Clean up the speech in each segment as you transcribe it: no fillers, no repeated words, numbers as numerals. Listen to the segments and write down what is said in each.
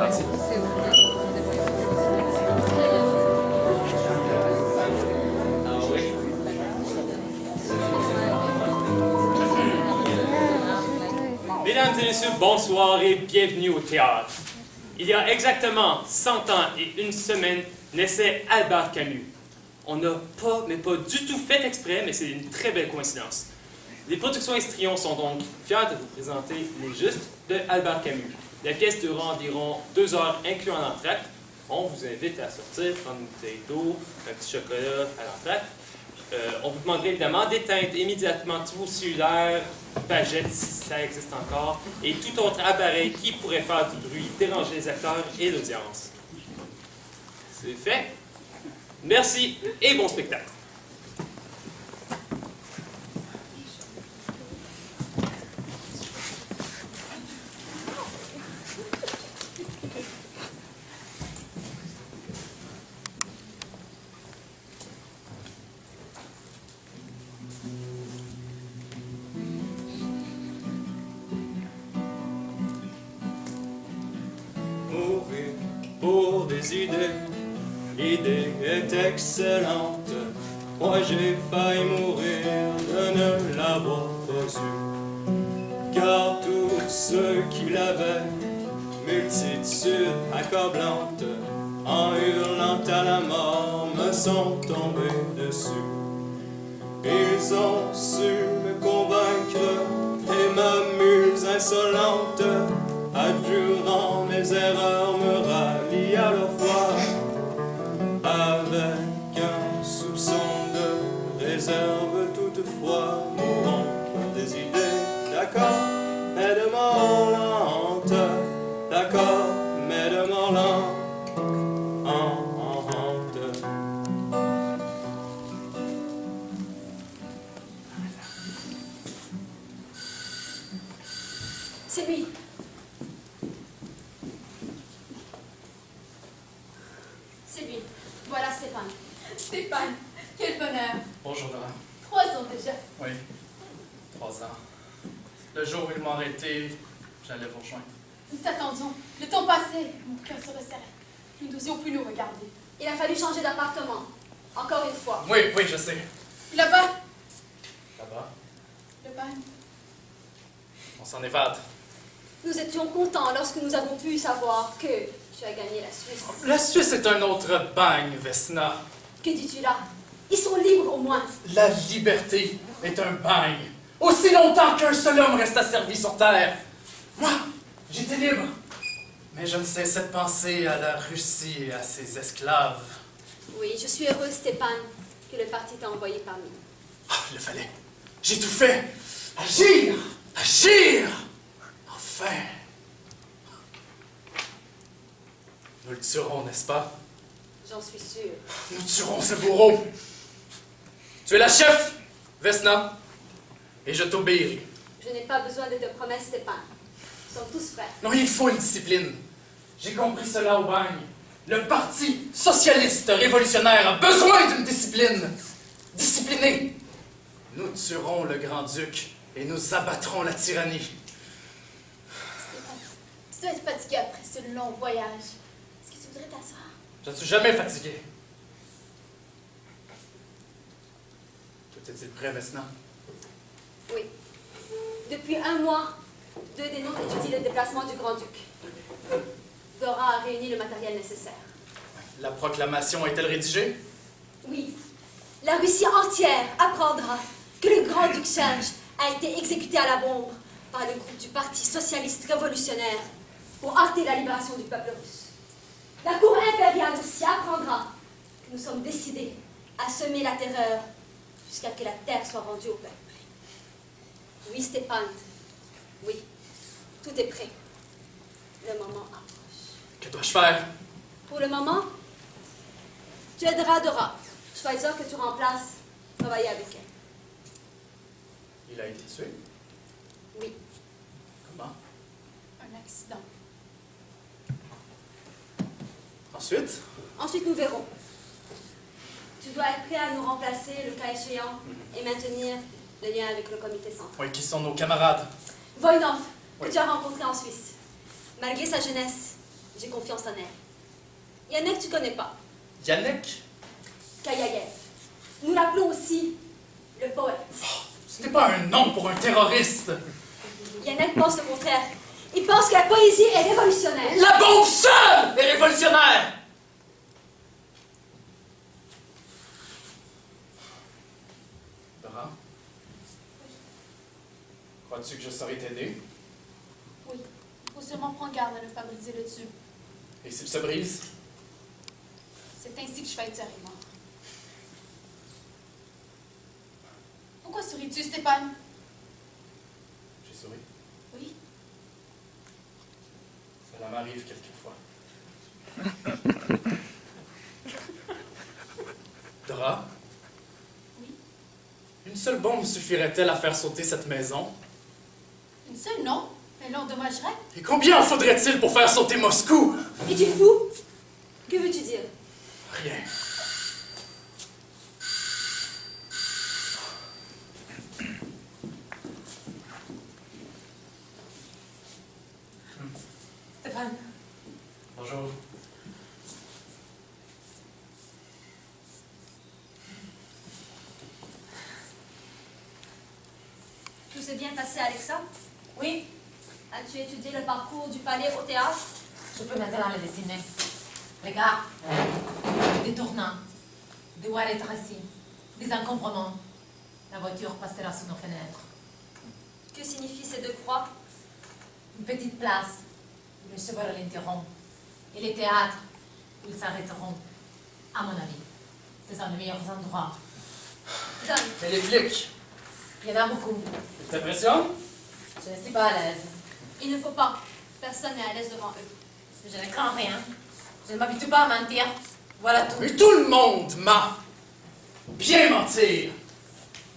Merci. Mesdames et messieurs, bonsoir et bienvenue au théâtre. Il y a exactement 100 ans et une semaine naissait Albert Camus. On n'a pas, mais pas du tout fait exprès, mais c'est une très belle coïncidence. Les productions Estrion sont donc fiers de vous présenter Les Justes de Albert Camus. La pièce durera environ 2 heures, incluant l'entracte. On vous invite à sortir, prendre une bouteille d'eau, un petit chocolat à l'entracte. On vous demanderait évidemment d'éteindre immédiatement tous vos cellulaires, pagettes si ça existe encore, et tout autre appareil qui pourrait faire du bruit, déranger les acteurs et l'audience. C'est fait. Merci et bon spectacle. Mourir pour des idées, l'idée est excellente. Moi j'ai failli mourir de ne l'avoir pas eu. Car tous ceux qui l'avaient, multitude accablante, en hurlant à la mort, me sont tombés dessus. Ils ont su me convaincre et ma muse insolente, adjurant mes erreurs, me rallie à leur foi, avec un soupçon de réserve toutefois, mourant pour des idées, d'accord, mais de mort lente, d'accord, mais de mort lente. C'est lui. C'est lui. Voilà Stéphane. Stéphane, quel bonheur. Bonjour, Dora. 3 ans déjà. Oui, 3 ans. Le jour où ils m'ont arrêté, j'allais vous rejoindre. Nous t'attendions. Le temps passait, mon cœur se resserrait. Nous n'osions plus nous regarder. Il a fallu changer d'appartement. Encore une fois. Oui, oui, je sais. Là-bas, Là-bas, le bagne. on s'en évade. Nous étions contents lorsque nous avons pu savoir que tu as gagné la Suisse. La Suisse est un autre bagne, Vesna. Que dis-tu là? Ils sont libres au moins. La liberté est un bagne. Aussi longtemps qu'un seul homme reste asservi sur terre. Moi, j'étais libre. Mais je ne cessais de penser à la Russie et à ses esclaves. Oui, je suis heureuse, Stéphane, que le parti t'a envoyé parmi nous. Ah, il le fallait. J'ai tout fait. Agir! Agir! Enfin! Nous le tuerons, n'est-ce pas? J'en suis sûre. Nous tuerons ce bourreau. Tu es la chef, Vesna, et je t'obéirai. Je n'ai pas besoin de tes promesses, Stéphane. Nous sommes tous frères. Non, il faut une discipline. J'ai compris cela au bagne. Le Parti socialiste révolutionnaire a besoin d'une discipline. Discipliné. Nous tuerons le grand-duc et nous abattrons la tyrannie. Stéphane, tu dois être fatigué après ce long voyage. Est-ce que tu voudrais t'asseoir? Je ne suis jamais fatigué. Tout est-il prêt, Vesna? Oui. Depuis 1 mois, 2 des nôtres étudient le déplacement du grand-duc. Dora a réuni le matériel nécessaire. La proclamation est-elle rédigée? Oui. La Russie entière apprendra que le grand-duc Serge a été exécuté à la bombe par le groupe du Parti socialiste révolutionnaire pour hâter la libération du peuple russe. La cour impériale aussi apprendra que nous sommes décidés à semer la terreur jusqu'à ce que la terre soit rendue au peuple. Oui, Stéphane. Oui. Tout est prêt. Le moment approche. Que dois-je faire? Pour le moment, tu aideras Dora. Choisir que tu remplaces, travailler avec elle. Il a été tué? Oui. Comment? Un accident. Ensuite? Ensuite, nous verrons. Tu dois être prêt à nous remplacer, le cas échéant, et maintenir le lien avec le comité central. Oui, qui sont nos camarades? Voinov, que Oui. tu as rencontré en Suisse. Malgré sa jeunesse, J'ai confiance en elle. Yannick, tu connais pas. Yannick? Kayayev. Nous l'appelons aussi le poète. Ce n'est pas un nom pour un terroriste. Yannick pense le contraire. Il pense que la poésie est révolutionnaire. La bombe seule est révolutionnaire! Dora? Crois-tu que je saurais t'aider? Oui, il faut seulement prendre garde à ne pas briser le tube. Et s'il se brise? C'est ainsi que Schweitzer est mort. Pourquoi souris-tu, Stéphane? J'ai souri. Oui. Cela m'arrive quelquefois. Dora? Oui. Une seule bombe suffirait-elle à faire sauter cette maison? Une seule, non? Mais l'endommagerait. Et combien en faudrait-il pour faire sauter Moscou? Es-tu fou? Que veux-tu dire? Rien. Stéphane, Bonjour. Tout s'est bien passé, Alexa? oui, As-tu étudié le parcours du palais au théâtre? je peux maintenant le dessiner. Regarde, des tournants, des walets tracés, des encombrements. La voiture passera sous nos fenêtres. Que signifient ces deux croix? Une petite place où les chevaux ralentiront. Et les théâtres où ils s'arrêteront. À mon avis, ce sont les meilleurs endroits. Donne. Et les flics? Il y en a beaucoup. Ça t'impressionne? Je ne suis pas à l'aise. Il ne faut pas. Personne n'est à l'aise devant eux. Je ne crains rien. Je ne m'habitue pas à mentir. Voilà tout. Mais tout le monde ment! Bien mentir!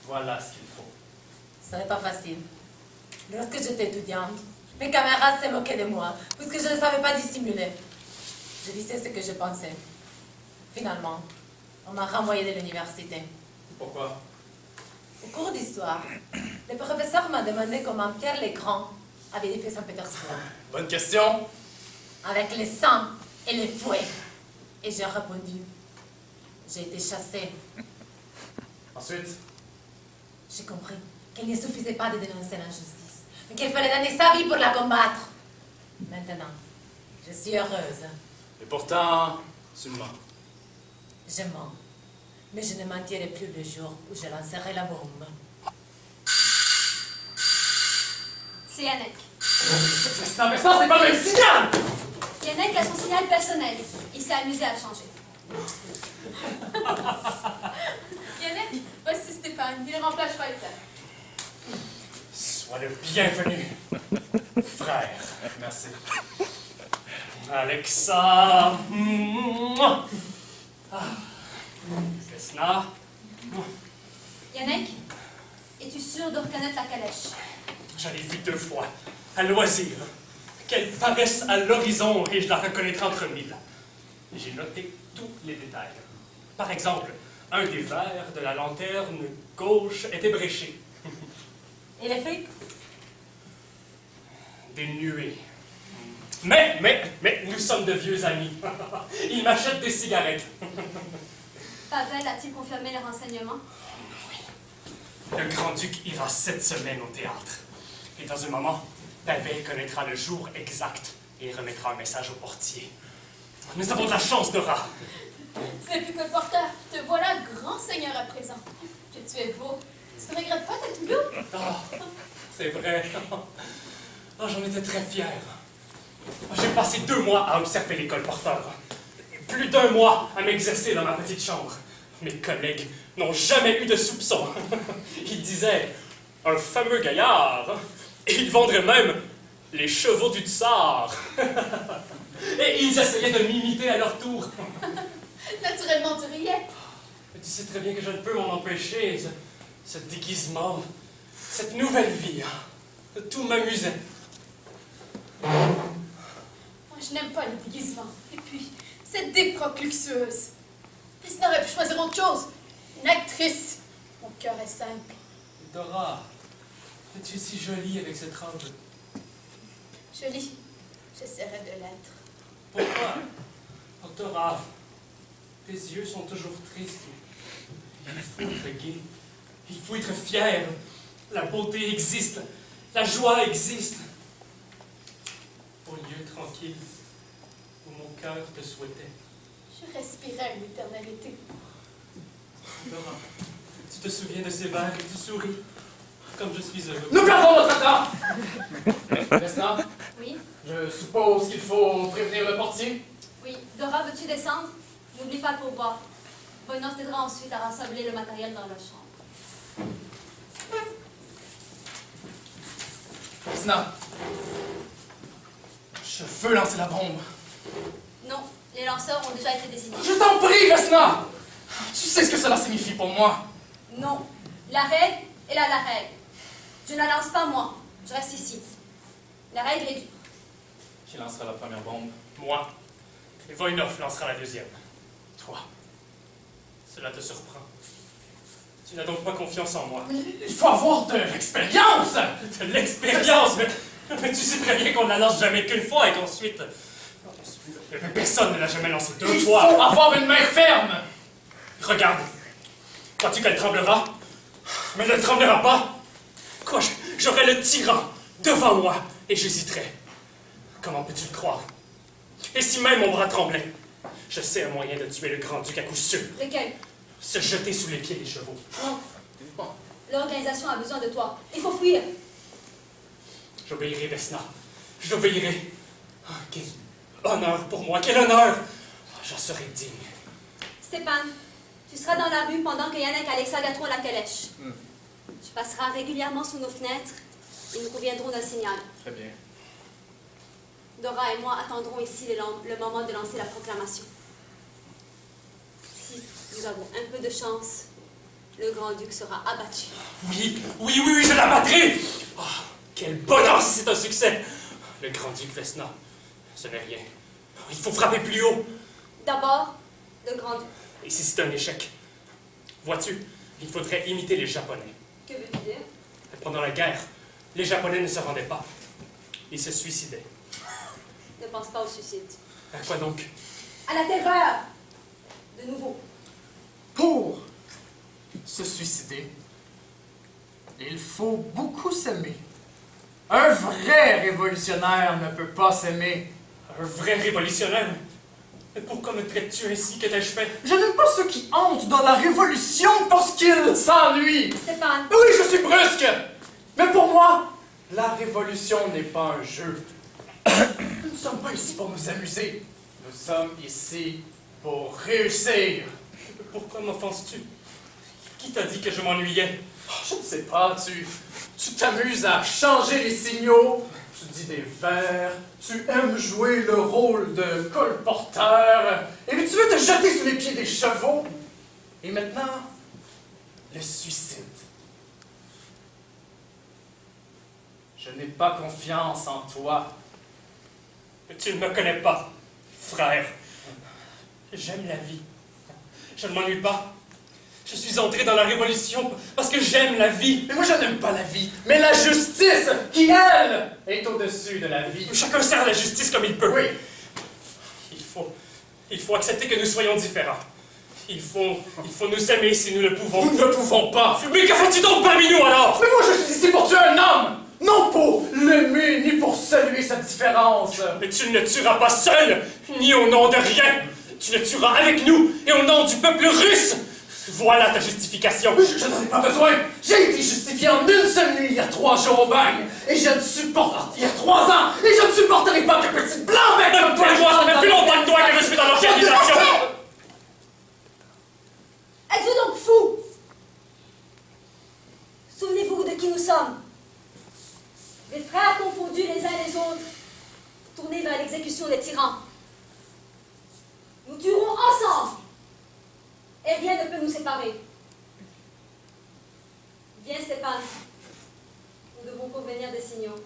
Voilà ce qu'il faut. Ce n'est pas facile. Lorsque j'étais étudiante, mes camarades se moquaient de moi, puisque je ne savais pas dissimuler. Je disais ce que je pensais. Finalement, on m'a renvoyée de l'université. Pourquoi? Au cours d'histoire, le professeur m'a demandé comment Pierre le Grand avait défait Saint-Pétersbourg, Bonne question. avec le sang et les fouets. Et j'ai répondu. J'ai été chassée. Ensuite? J'ai compris qu'il ne suffisait pas de dénoncer l'injustice, mais qu'il fallait donner sa vie pour la combattre. Maintenant, je suis heureuse. Et pourtant, tu mens. Je mens, mais je ne mentirai plus le jour où je lancerai la bombe. C'est Yannick. Non, mais ça, c'est pas le même signal! Yannick a son signal personnel. Il s'est amusé à le changer. Yannick, voici Stéphane. Il remplace Schweitzer. Sois le bienvenu, frère. Merci. Alexa. Vesna. Yannick, es-tu sûr de reconnaître la calèche? Je l'ai vue 2 fois, à loisir. Qu'elle paraisse à l'horizon et je la reconnaîtrai entre mille. J'ai noté tous les détails. Par exemple, un des verres de la lanterne gauche était bréché. Et les flics? Des nuées. Mais, nous sommes de vieux amis. Il m'achète des cigarettes. Pavel a-t-il confirmé les renseignements? Le grand-duc ira cette semaine au théâtre. Et dans un moment, Pavel connaîtra le jour exact et remettra un message au portier. Nous avons de la chance, Dora. Ce n'est plus que le porteur. Te voilà grand seigneur à présent. Que tu es beau. Tu ne regrettes pas d'être loup? Oh, c'est vrai. Oh, j'en étais très fier. J'ai passé 2 mois à observer les colporteurs. Plus d'1 mois à m'exercer dans ma petite chambre. Mes collègues n'ont jamais eu de soupçon. Ils disaient, un fameux gaillard. Et ils vendraient même les chevaux du tsar. Et ils essayaient de m'imiter à leur tour. Naturellement, tu riais. Mais tu sais très bien que je ne peux m'en empêcher. Ce déguisement, cette nouvelle vie, tout m'amusait. Moi, je n'aime pas les déguisements. Et puis, cette déproque luxueuse. Fils n'aurait pu choisir autre chose. Une actrice. Mon cœur est simple. Dora, es-tu si jolie avec cette robe? Jolie. J'essaierai de l'être. Dora, tes yeux sont toujours tristes. Il faut être gai. Il faut être fier. La beauté existe. La joie existe. Au lieu tranquille où mon cœur te souhaitait. Je respirais une éternalité. Dora, tu te souviens de ces vers et tu souris. Comme je suis heureux. Nous perdons notre temps! Vesna, Oui? je suppose qu'il faut prévenir le portier. Oui. Dora, veux-tu descendre? N'oublie pas le pourboire. Bonheur t'aidera ensuite à rassembler le matériel dans la chambre. Vesna, je veux lancer la bombe. Non, les lanceurs ont déjà été désignés. Je t'en prie, Vesna! Tu sais ce que cela signifie pour moi. Non. La règle est la règle. Je ne la lance pas moi. Je reste ici. La règle est due. Qui lancera la première bombe? Moi. Et Voynov lancera la deuxième. Toi. Cela te surprend. Tu n'as donc pas confiance en moi. Il faut avoir de l'expérience! De l'expérience, mais tu sais très bien qu'on ne la lance jamais qu'une fois et qu'ensuite... Personne ne l'a jamais lancée deux Il fois. faut avoir une main ferme! Regarde. Crois-tu qu'elle tremblera? Mais elle ne tremblera pas. Quoi, j'aurai le tyran devant moi et j'hésiterai. Comment peux-tu le croire? Et si même mon bras tremblait, je sais un moyen de tuer le grand-duc à coup sûr. Lequel? Se jeter sous les pieds des chevaux. Non. L'organisation a besoin de toi. Il faut fuir. J'obéirai, Vesna. J'obéirai. Ah, quel honneur pour moi, quel honneur! J'en serai digne. Stéphane, tu seras dans la rue pendant que Yannick et Alexa gâteront la calèche. Tu passeras régulièrement sous nos fenêtres et nous reviendrons d'un signal. Très bien. Dora et moi attendrons ici le moment de lancer la proclamation. Si nous avons un peu de chance, le grand-duc sera abattu. Oui, je l'abattrai! Oh, quel bonheur si c'est un succès! Le grand-duc Vesna, ce n'est rien. Il faut frapper plus haut. D'abord, le grand-duc. Et si c'est un échec? Vois-tu, il faudrait imiter les Japonais. Que veux-tu dire? Pendant la guerre, les Japonais ne se rendaient pas. Ils se suicidaient. Ne pense pas au suicide. À quoi donc? À la terreur! De nouveau. Pour se suicider, il faut beaucoup s'aimer. Un vrai révolutionnaire ne peut pas s'aimer. Un vrai révolutionnaire? Mais pourquoi me traites-tu ainsi? Que t'ai-je fait? Je n'aime pas ceux qui entrent dans la révolution parce qu'ils s'ennuient. Stéphane, Oui, je suis brusque. Mais pour moi, la révolution n'est pas un jeu. Nous ne sommes pas ici pour nous amuser. Nous sommes ici pour réussir. Pourquoi m'offenses-tu? Qui t'a dit que je m'ennuyais? Je ne sais pas, tu t'amuses à changer les signaux, tu dis des vers, tu aimes jouer le rôle de colporteur, et puis tu veux te jeter sous les pieds des chevaux. Et maintenant, le suicide. Je n'ai pas confiance en toi. Tu ne me connais pas, frère. J'aime la vie. Je ne m'ennuie pas. Je suis entré dans la révolution parce que j'aime la vie. Mais moi, je n'aime pas la vie, mais la justice, qui, elle, est au-dessus de la vie. Chacun sert la justice comme il peut. Oui. Il faut accepter que nous soyons différents. Il faut nous aimer si nous le pouvons. Nous ne pouvons pas. Mais que fais-tu donc parmi nous alors? Mais moi, je suis ici pour tuer un homme, non pour l'aimer, ni pour saluer sa différence. Mais tu ne le tueras pas seul, ni au nom de rien. Tu le tueras avec nous et au nom du peuple russe. Voilà ta justification. Je n'en ai pas besoin. J'ai été justifié en une seule nuit, il y a 3 jours au bagne. Et je ne supporte, il y a 3 ans, et je ne supporterai pas qu'un petit blanc-bec comme toi. Moi, ça fait plus longtemps que toi que je suis dans l'organisation. êtes-vous donc fou? Souvenez-vous de qui nous sommes. Les frères confondus les uns les autres, tournés vers l'exécution des tyrans. Nous tuerons ensemble. Et rien ne peut nous séparer. Viens, Stéphane. Nous devons convenir des signaux.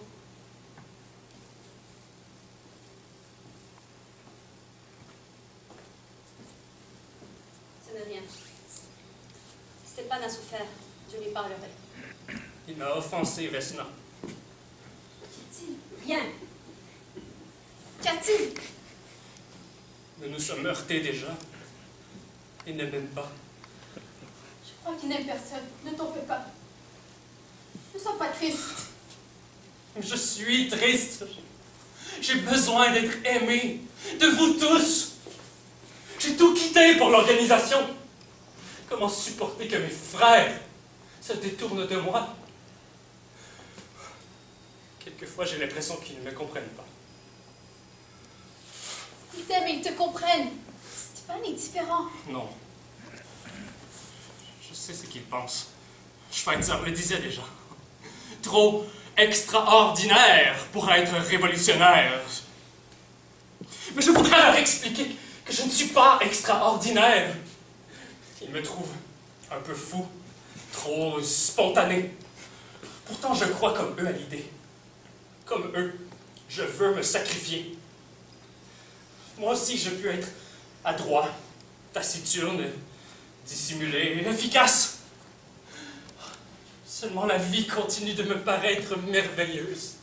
Ce n'est rien. Stéphane a souffert. Je lui parlerai. Il m'a offensé, Vesna. Viens. Qu'a-t-il? Nous nous sommes heurtés déjà. Il ne m'aime pas. Je crois qu'il n'aime personne. Ne t'en fais pas. Ne sois pas triste. Je suis triste. J'ai besoin d'être aimé. De vous tous. J'ai tout quitté pour l'organisation. Comment supporter que mes frères se détournent de moi? Quelquefois, j'ai l'impression qu'ils ne me comprennent pas. Ils t'aiment et ils te comprennent. Stéphane est différent. Non. Je sais ce qu'ils pensent. Schweitzer le disait déjà. Trop extraordinaire pour être révolutionnaire. Mais je voudrais leur expliquer que je ne suis pas extraordinaire. Ils me trouvent un peu fou, trop spontané. Pourtant, je crois comme eux à l'idée. Comme eux, je veux me sacrifier. Moi aussi, je peux être adroit, taciturne, dissimulé, efficace. Seulement la vie continue de me paraître merveilleuse.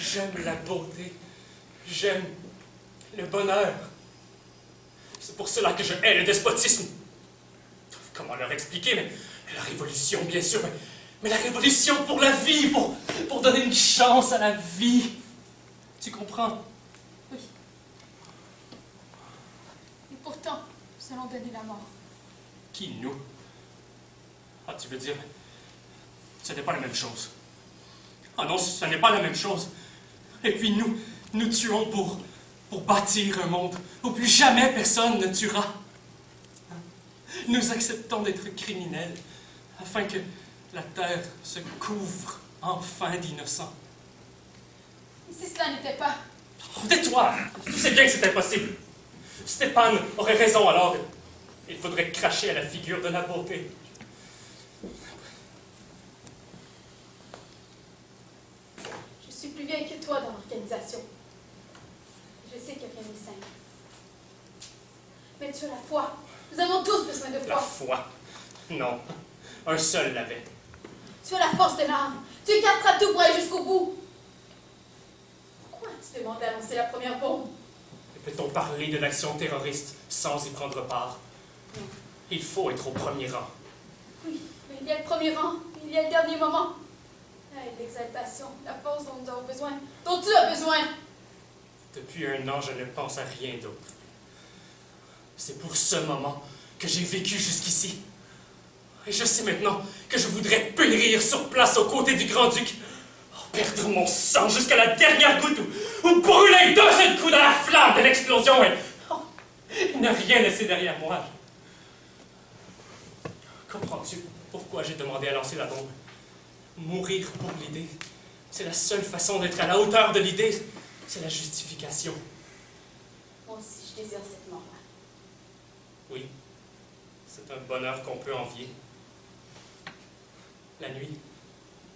J'aime la beauté. J'aime le bonheur. C'est pour cela que je hais le despotisme. Comment leur expliquer? Mais la révolution, bien sûr. Mais la révolution pour la vie, pour donner une chance à la vie. Tu comprends? Oui. Et pourtant, nous allons donner la mort. Qui, nous? Ah, tu veux dire, ce n'est pas la même chose. Ah non, ce n'est pas la même chose. Et puis nous tuons pour bâtir un monde où plus jamais personne ne tuera. Nous acceptons d'être criminels afin que la terre se couvre enfin d'innocents. Et si cela n'était pas... Oh, tais-toi! Tu sais bien que c'est impossible. Stéphane aurait raison alors. Il faudrait cracher à la figure de la beauté. Je suis plus vieille que toi dans l'organisation. Je sais que rien n'est simple. Mais tu as la foi. Nous avons tous besoin de La foi. foi. Non. Un seul l'avait. Tu as la force de l'âme. Tu écarteras tout pour aller jusqu'au bout. Pourquoi as-tu demandé à lancer la première bombe? Peut-on parler de l'action terroriste sans y prendre part? Non. Il faut être au premier rang. Oui, mais il y a le premier rang, il y a le dernier moment. Là est l'exaltation, la force dont nous avons besoin, dont tu as besoin. Depuis 1 an, je ne pense à rien d'autre. C'est pour ce moment que j'ai vécu jusqu'ici. Et je sais maintenant que je voudrais périr sur place aux côtés du grand-duc. Perdre mon sang jusqu'à la dernière goutte ou brûler d'un seul coup dans la flamme de l'explosion et ne rien laisser derrière moi. Comprends-tu pourquoi j'ai demandé à lancer la bombe? Mourir pour l'idée, c'est la seule façon d'être à la hauteur de l'idée. C'est la justification. Moi aussi, je désire cette mort-là. Oui, c'est un bonheur qu'on peut envier. La nuit,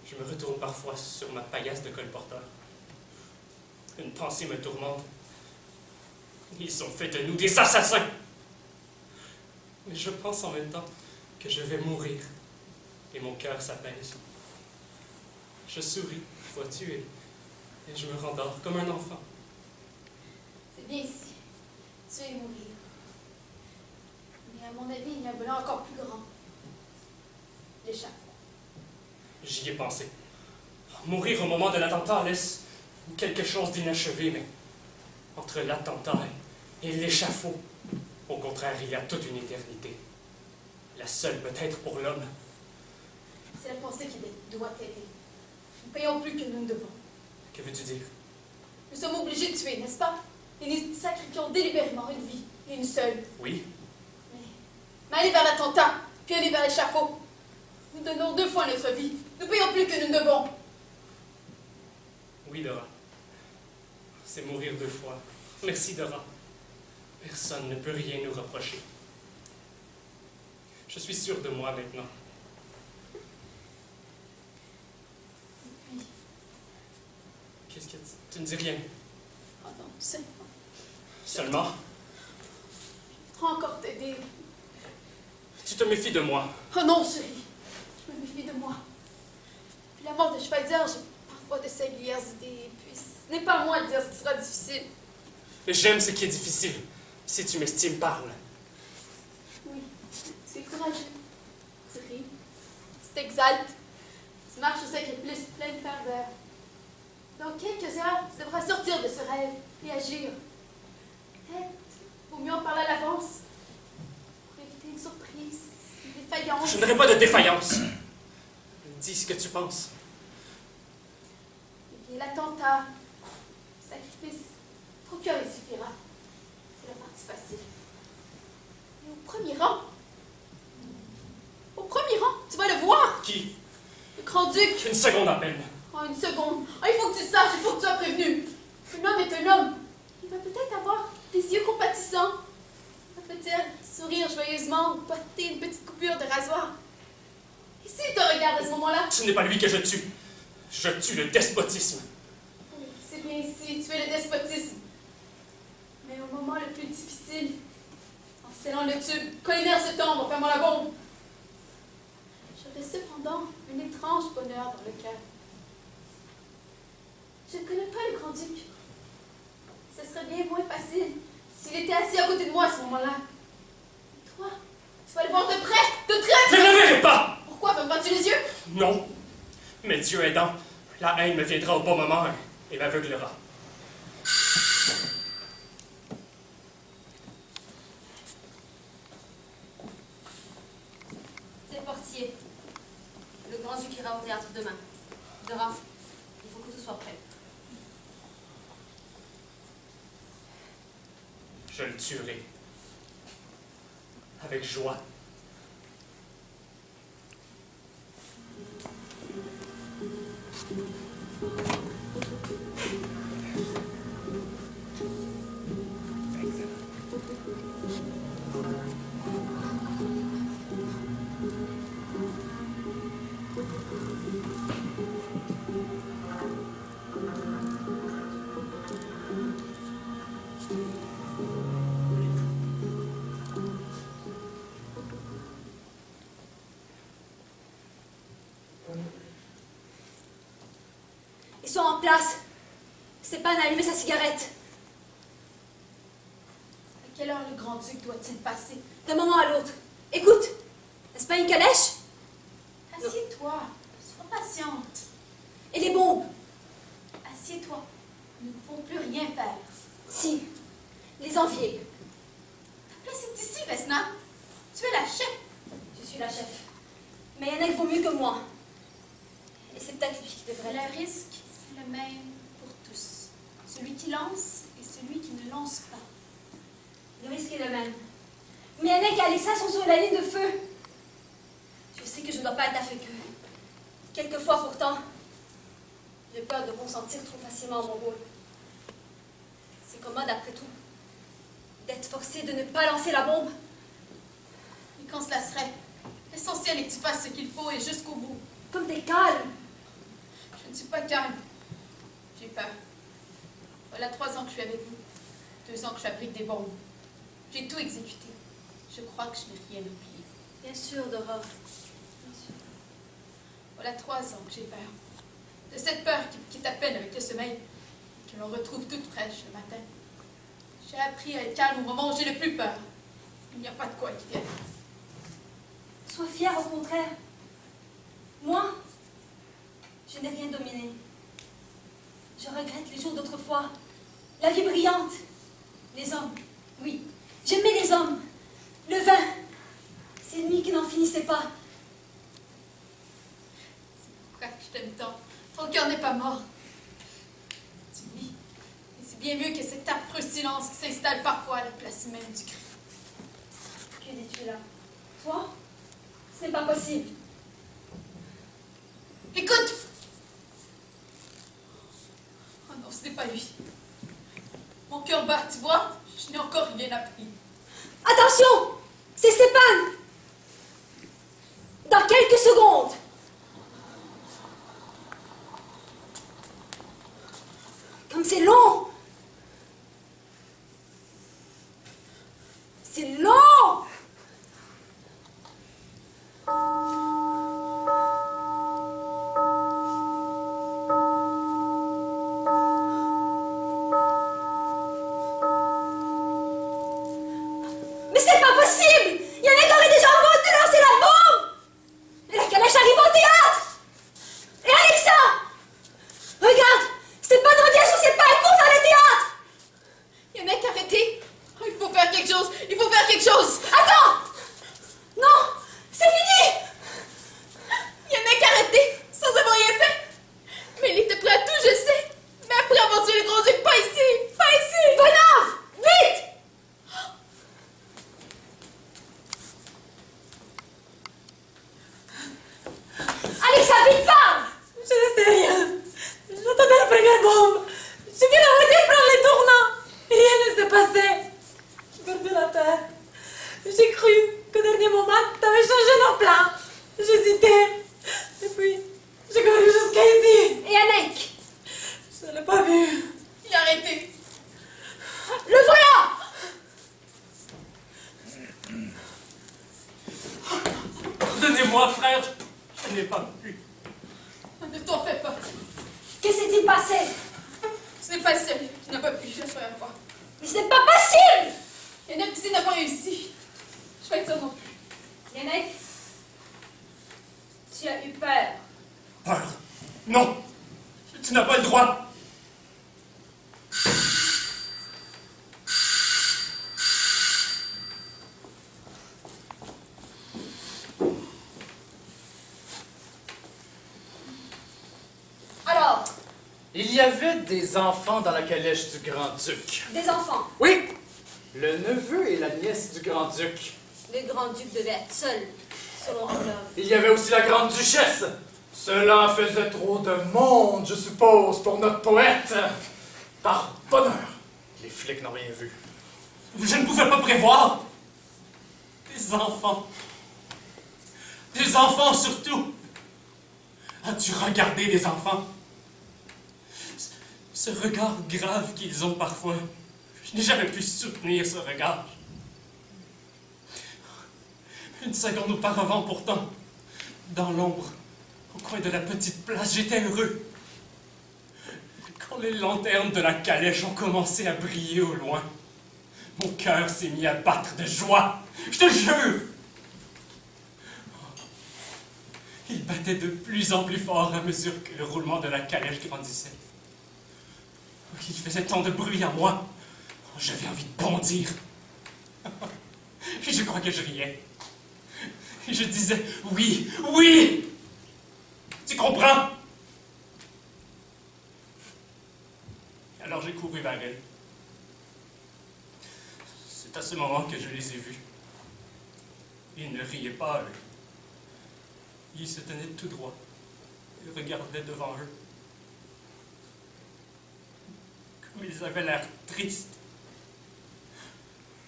je me retourne parfois sur ma paillasse de colporteur. Une pensée me tourmente. Ils ont fait de nous des assassins. Mais je pense en même temps que je vais mourir. Et mon cœur s'apaise. Je souris, vois-tu, et je me rendors comme un enfant. C'est bien ici. Tu es mourir. Mais à mon avis, il y a un bonheur encore plus grand. L'échafaud. J'y ai pensé. Mourir au moment de l'attentat laisse quelque chose d'inachevé, mais entre l'attentat et l'échafaud, au contraire, il y a toute une éternité. La seule peut-être pour l'homme. C'est la pensée qui doit t'aider. Nous payons plus que nous ne devons. Que veux-tu dire? Nous sommes obligés de tuer, n'est-ce pas? Et nous sacrifions délibérément une vie, et une seule. Oui, Mais aller vers l'attentat, puis aller vers l'échafaud. Nous donnons 2 fois notre vie. Nous payons plus que nous ne devons. oui, Dora. C'est mourir 2 fois. Merci, Dora. Personne ne peut rien nous reprocher. Je suis sûr de moi maintenant. Oui. Qu'est-ce que tu ne dis rien? Oh non, c'est... Seulement, Je voudrais encore t'aider. tu te méfies de moi. Oh non, chérie. Je me méfie de moi. Puis la mort de Schweitzer, j'ai parfois de singulières idées. Puis ce n'est pas à moi de dire ce qui sera difficile. J'aime ce qui est difficile. Si tu m'estimes, parle. Oui, tu es courageux. Tu ris. Tu t'exaltes. Tu marches au sacrifice plein de ferveur. Dans quelques heures, tu devras sortir de ce rêve et agir. Peut-être, vaut mieux en parler à l'avance. Pour éviter une surprise, une défaillance. Je n'aurai pas de défaillance. Dis ce que tu penses. Eh bien, l'attentat, le sacrifice, procure il suffira. C'est la partie facile. Et au premier rang, tu vas le voir, Qui? le grand-duc. Une seconde à peine. Oh, une seconde. Oh, il faut que tu saches, il faut que tu sois prévenu. Un homme est un homme. Il va peut-être avoir des yeux compatissants. Il va peut-être sourire joyeusement ou porter une petite coupure de rasoir. Et s'il te regarde à ce moment-là, Ce n'est pas lui que je tue. Je tue le despotisme. oui, c'est bien ici, tu es le despotisme. Mais au moment le plus difficile, en scellant le tube, quand les nerfs se tendent en fermant la bombe, j'avais cependant un étrange bonheur dans le cœur. Je ne connais pas le grand-duc. Ce serait bien moins facile s'il était assis à côté de moi à ce moment-là. Et toi, tu vas le voir de près, de très Je ne près. le verrai pas! Pourquoi fermes-tu les yeux? Non. Mais Dieu aidant, la haine me viendra au bon moment et m'aveuglera. C'est le portier. Le grand-duc ira au théâtre demain. Dora, il faut que tout soit prêt. Je le tuerai. Avec joie. Ils sont en place. Stéphane a allumé sa cigarette. À quelle heure le grand-duc doit-il passer? D'un moment à l'autre. Écoute, n'est-ce pas une calèche? Assieds-toi, sois patiente. Et les bombes? Assieds-toi, nous ne pouvons plus rien faire. Si, les envier. Ta place est ici, Vesna. Tu es la chef. Je suis la chef. Mais il y en a qui font mieux que moi. Et c'est peut-être lui qui devrait Le risque est le même pour tous. Celui qui lance et celui qui ne lance pas. Le risque est le même. Mais il y en a qui, Alexa, sont sur la ligne de feu. Je sais que je ne dois pas être avec eux. Quelquefois, pourtant, j'ai peur de consentir trop facilement mon rôle. C'est commode, après tout, d'être forcé de ne pas lancer la bombe. Et quand cela serait, l'essentiel est que tu fasses ce qu'il faut et jusqu'au bout. Comme t'es calme. Je ne suis pas calme. J'ai peur. Voilà 3 ans que je suis avec vous. 2 ans que je fabrique des bombes. J'ai tout exécuté. Je crois que je n'ai rien oublié. Bien sûr, Dora. Bien sûr. Voilà 3 ans que j'ai peur. De cette peur qui quitte à peine avec le sommeil, que l'on retrouve toute fraîche le matin. J'ai appris à être calme au moment où j'ai le plus peur. Il n'y a pas de quoi inquiéter. Sois fière, au contraire. Moi, je n'ai rien dominé. Je regrette les jours d'autrefois. La vie brillante. Les hommes, oui. J'aimais les hommes. Le vin. Ces nuits qui n'en finissaient pas. Pourquoi je t'aime tant? Ton cœur n'est pas mort. Tu vis. Et c'est bien mieux que cet affreux silence qui s'installe parfois à la place même du cri. Que dis-tu là? Toi? Ce n'est pas possible. Écoute! Oh non, ce n'est pas lui. Mon cœur bat, tu vois? Je n'ai encore rien appris. Attention! C'est Stéphane! Dans quelques secondes! Comme c'est long! C'est long! c'est pas possible! Yannick aurait déjà envie de lancer la bombe! Et la calèche arrive au théâtre! Et Alexa! Regarde! C'est pas Nandiège ou c'est pas un cours dans le théâtre! Yannick, arrêtez! Oh, il faut faire quelque chose! Il faut faire quelque chose! Attends! Non! C'est fini! Yannick, arrêtez! Sans avoir rien fait! Mais il était prêt à tout, je sais! Mais après avoir tué le grand-duc, pas ici! Pas ici! Bonhomme! Vite! Alexa, vite, parle! Je ne sais rien. J'attendais la première bombe. Je viens la moitié prendre les tournants. Rien ne s'est passé. Je perdais la terre. J'ai cru qu'au dernier moment, t'avais changé nos plans. J'hésitais. Et puis, j'ai couru jusqu'à ici. Et Yannick? Je ne l'ai pas vu. Il a arrêté! Le voilà! Pardonnez-moi, frère, je n'ai pas pu. Ne t'en fais pas! Que s'est-il passé? Ce n'est pas sérieux. Tu n'as pas pu la première fois. Mais ce n'est pas possible! Yannick, tu n'a pas réussi. Je vais être ça non plus. Yannick? Tu as eu peur. Peur? Non! Tu n'as pas le droit! Alors, Il y avait des enfants dans la calèche du grand-duc. des enfants. Oui! Le neveu et la nièce du grand-duc. Le grand-duc devait être seul, selon Orlov. Il y avait aussi la grande-duchesse. Cela faisait trop de monde, je suppose, pour notre poète. Par bonheur, les flics n'ont rien vu. Je ne pouvais pas prévoir. Des enfants. Des enfants surtout. As-tu regardé des enfants? Ce regard grave qu'ils ont parfois. Je n'ai jamais pu soutenir ce regard. Une seconde auparavant, pourtant, dans l'ombre, au coin de la petite place, j'étais heureux. Quand les lanternes de la calèche ont commencé à briller au loin, mon cœur s'est mis à battre de joie. Je te jure! Il battait de plus en plus fort à mesure que le roulement de la calèche grandissait. Il faisait tant de bruit à moi. J'avais envie de bondir. Et je crois que je riais. Et je disais, oui, oui! Tu comprends? Alors j'ai couru vers elle. C'est à ce moment que je les ai vus. Ils ne riaient pas, eux. Ils se tenaient tout droit et regardaient devant eux. Comme ils avaient l'air tristes,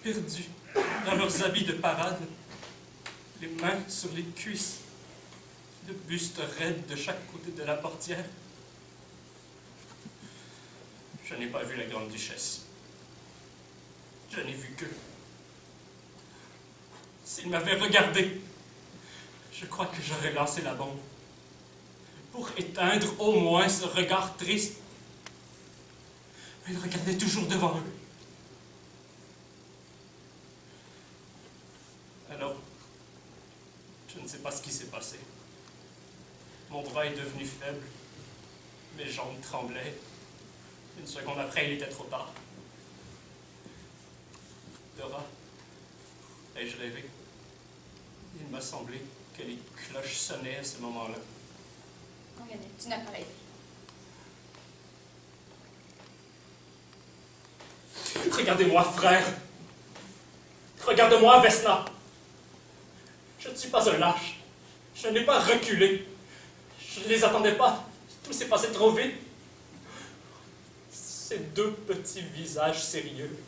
perdus dans leurs habits de parade, les mains sur les cuisses, le buste raide de chaque côté de la portière. Je n'ai pas vu la grande-duchesse. Je n'ai vu qu'eux. S'ils m'avaient regardé, je crois que j'aurais lancé la bombe. Pour éteindre au moins ce regard triste. Mais ils regardaient toujours devant eux. Alors, je ne sais pas ce qui s'est passé. Mon bras est devenu faible. Mes jambes tremblaient. Une seconde après, il était trop tard. Dora, ai-je rêvé? Il m'a semblé que les cloches sonnaient à ce moment-là. Non, Yannick, tu n'as pas rêvé. Regardez-moi, frère. Regarde-moi, Vesna. Je ne suis pas un lâche. Je n'ai pas reculé. Je ne les attendais pas. Tout s'est passé trop vite. Ces deux petits visages sérieux.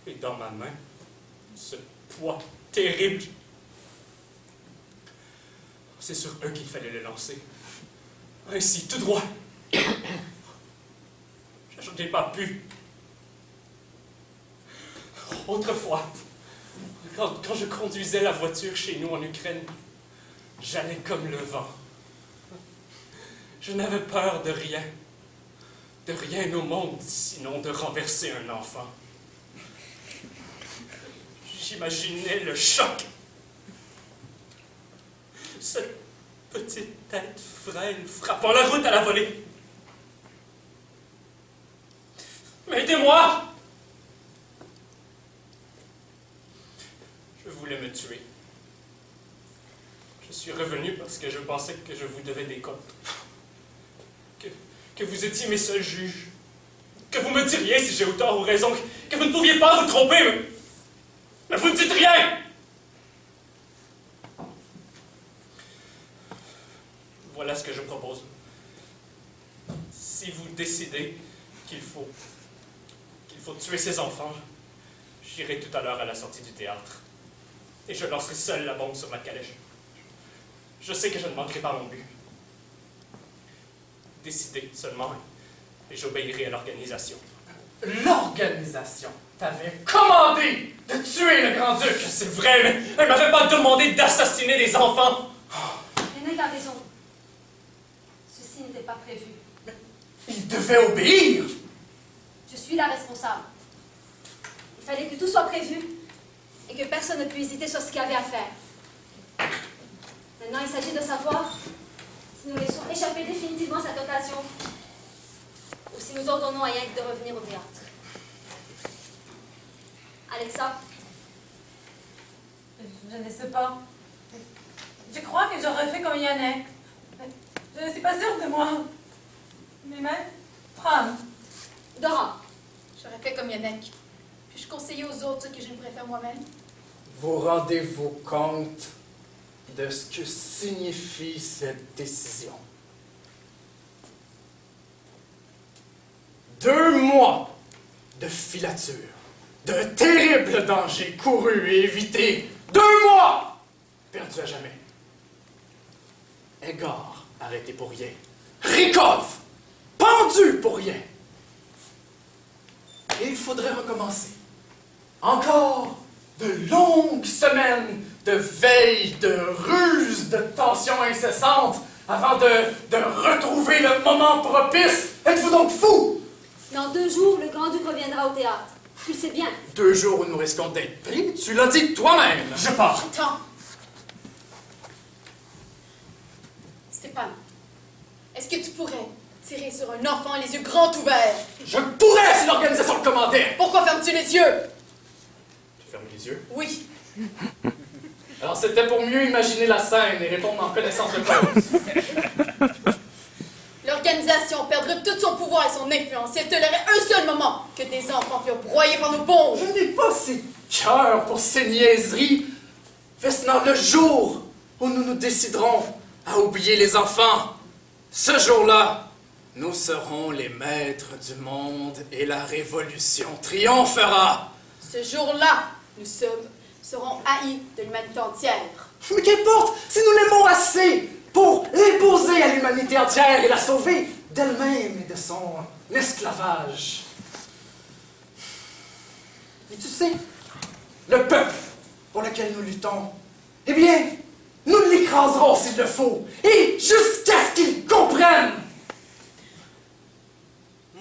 Et dans ma main, ce poids terrible. C'est sur eux qu'il fallait les lancer. Ainsi, tout droit. Je n'ai pas pu. Autrefois, quand je conduisais la voiture chez nous en Ukraine, j'allais comme le vent. Je n'avais peur de rien au monde, sinon de renverser un enfant. J'imaginais le choc. Cette petite tête frêle frappant la route à la volée. Mais aidez-moi! Je voulais me tuer. Je suis revenu parce que je pensais que je vous devais des comptes. Que vous étiez mes seuls juges. Que vous me diriez si j'ai eu tort ou raison. Que vous ne pouviez pas vous tromper. Mais vous ne dites rien! Voilà ce que je propose. Si vous décidez qu'il faut tuer ces enfants, j'irai tout à l'heure à la sortie du théâtre. Et je lancerai seul la bombe sur ma calèche. Je sais que je ne manquerai pas mon but. Décidez seulement, et j'obéirai à l'organisation. L'organisation t'avait commandé de tuer le grand-duc! C'est vrai, mais elle m'avait pas demandé d'assassiner des enfants! L'aîné a raison. Ceci n'était pas prévu. Il devait obéir! Je suis la responsable. Il fallait que tout soit prévu et que personne ne puisse hésiter sur ce qu'il y avait à faire. Maintenant, il s'agit de savoir si nous laissons échapper définitivement cette occasion ou si nous ordonnons à Yank de revenir au théâtre. Alexa, Je ne sais pas. Je crois que j'aurais fait comme Yannick. Je ne suis pas sûre de moi. Mais même, Fran. Dora, J'aurais fait comme Yannick. Puis je conseillais aux autres ce que je ne pourrais faire moi-même. Vous rendez-vous compte de ce que signifie cette décision? 2 mois de filature, de terribles dangers courus et évités. 2 mois perdus à jamais. Egor arrêté pour rien. Rykov pendu pour rien. Et il faudrait recommencer. Encore de longues semaines de veille, de ruses, de tensions incessantes avant de retrouver le moment propice. Êtes-vous donc fou? dans 2 jours, le grand-duc reviendra au théâtre. Tu le sais bien. 2 jours où nous risquons d'être pris? Tu l'as dit toi-même. Je pars. Attends. Stéphane, est-ce que tu pourrais tirer sur un enfant les yeux grands ouverts? Je pourrais si l'organisation le commandait. Pourquoi fermes-tu les yeux? Tu fermes les yeux? Oui. Alors c'était pour mieux imaginer la scène et répondre en connaissance de cause. L'organisation perdrait tout son pouvoir et son influence si elle tolérait un seul moment que des enfants furent broyés par nos bombes. Je n'ai pas ces cœurs pour ces niaiseries. Fais-ce le jour où nous nous déciderons à oublier les enfants. Ce jour-là, nous serons les maîtres du monde et la révolution triomphera. Ce jour-là, nous serons haïs de l'humanité entière. Mais qu'importe, si nous l'aimons assez pour l'imposer à l'humanité entière et la sauver d'elle-même et de son esclavage. Et tu sais, le peuple pour lequel nous luttons, eh bien, nous l'écraserons s'il le faut, et jusqu'à ce qu'il comprenne.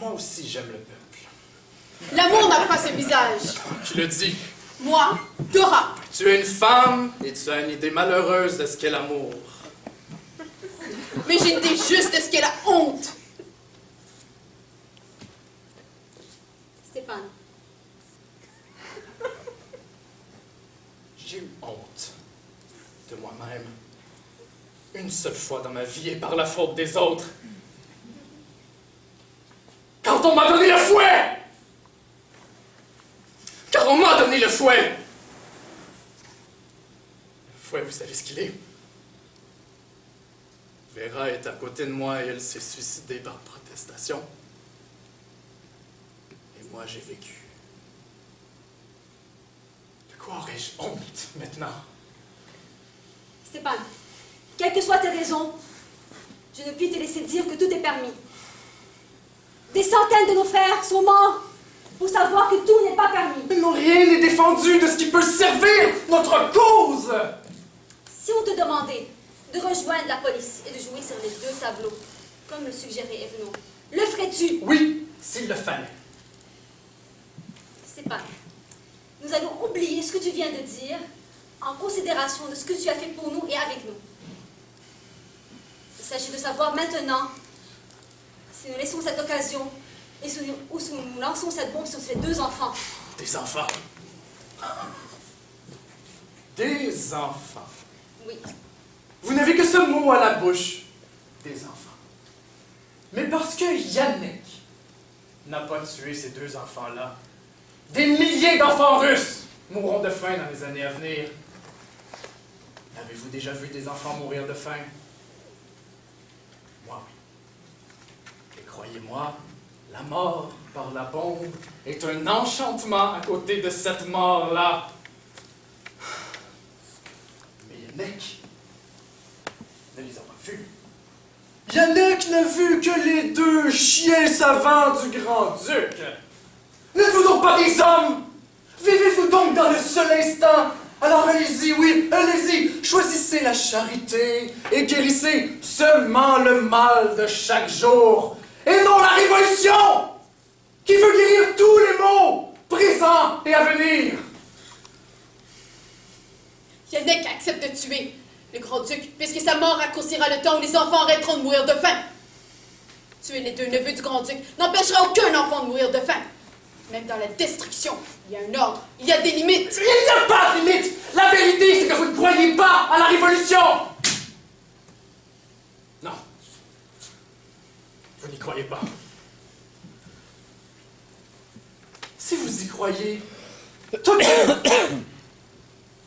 Moi aussi, j'aime le peuple. L'amour n'a pas ce visage. Tu le dis. Moi, Dora. Tu es une femme et tu as une idée malheureuse de ce qu'est l'amour. Mais j'ai une idée juste de ce qu'est la honte. Stéphane, J'ai eu honte de moi-même. Une seule fois dans ma vie et par la faute des autres. Quand on m'a donné le fouet! Car on m'a donné le fouet! Le fouet, vous savez ce qu'il est? Vera est à côté de moi et elle s'est suicidée par protestation. Et moi, j'ai vécu. De quoi aurais-je honte maintenant? Stéphane, quelles que soient tes raisons, je ne puis te laisser dire que tout est permis. Des centaines de nos frères sont morts pour savoir que tout n'est pas permis. Mais non, rien n'est défendu de ce qui peut servir notre cause! Si on te demandait de rejoindre la police et de jouer sur les 2 tableaux, comme le suggérait Evenot, le ferais-tu? Oui, s'il le fallait. Stéphane, nous allons oublier ce que tu viens de dire en considération de ce que tu as fait pour nous et avec nous. Il s'agit de savoir maintenant si nous laissons cette occasion et si nous lançons cette bombe sur ces 2 enfants. Des enfants. Des enfants. Oui. Vous n'avez que ce mot à la bouche. Des enfants. Mais parce que Yannick n'a pas tué ces 2 enfants-là, des milliers d'enfants russes mourront de faim dans les années à venir. Avez-vous déjà vu des enfants mourir de faim? Moi, oui. Et croyez-moi, la mort par la bombe est un enchantement à côté de cette mort-là. Mais Yannick ne les a pas vus. Yannick n'a vu que les 2 chiens savants du Grand-Duc. N'êtes-vous donc pas des hommes? Vivez-vous donc dans le seul instant? Alors allez-y, oui, allez-y, choisissez la charité et guérissez seulement le mal de chaque jour, et non la révolution, qui veut guérir tous les maux, présents et à venir. Yannick accepte de tuer le grand-duc, puisque sa mort raccourcira le temps où les enfants arrêteront de mourir de faim. Tuer les 2 neveux du grand-duc n'empêchera aucun enfant de mourir de faim. Même dans la destruction, il y a un ordre, il y a des limites. Il n'y a pas de limite. La vérité, c'est que vous ne croyez pas à la révolution. Non. Vous n'y croyez pas. Si vous y croyez, totalement,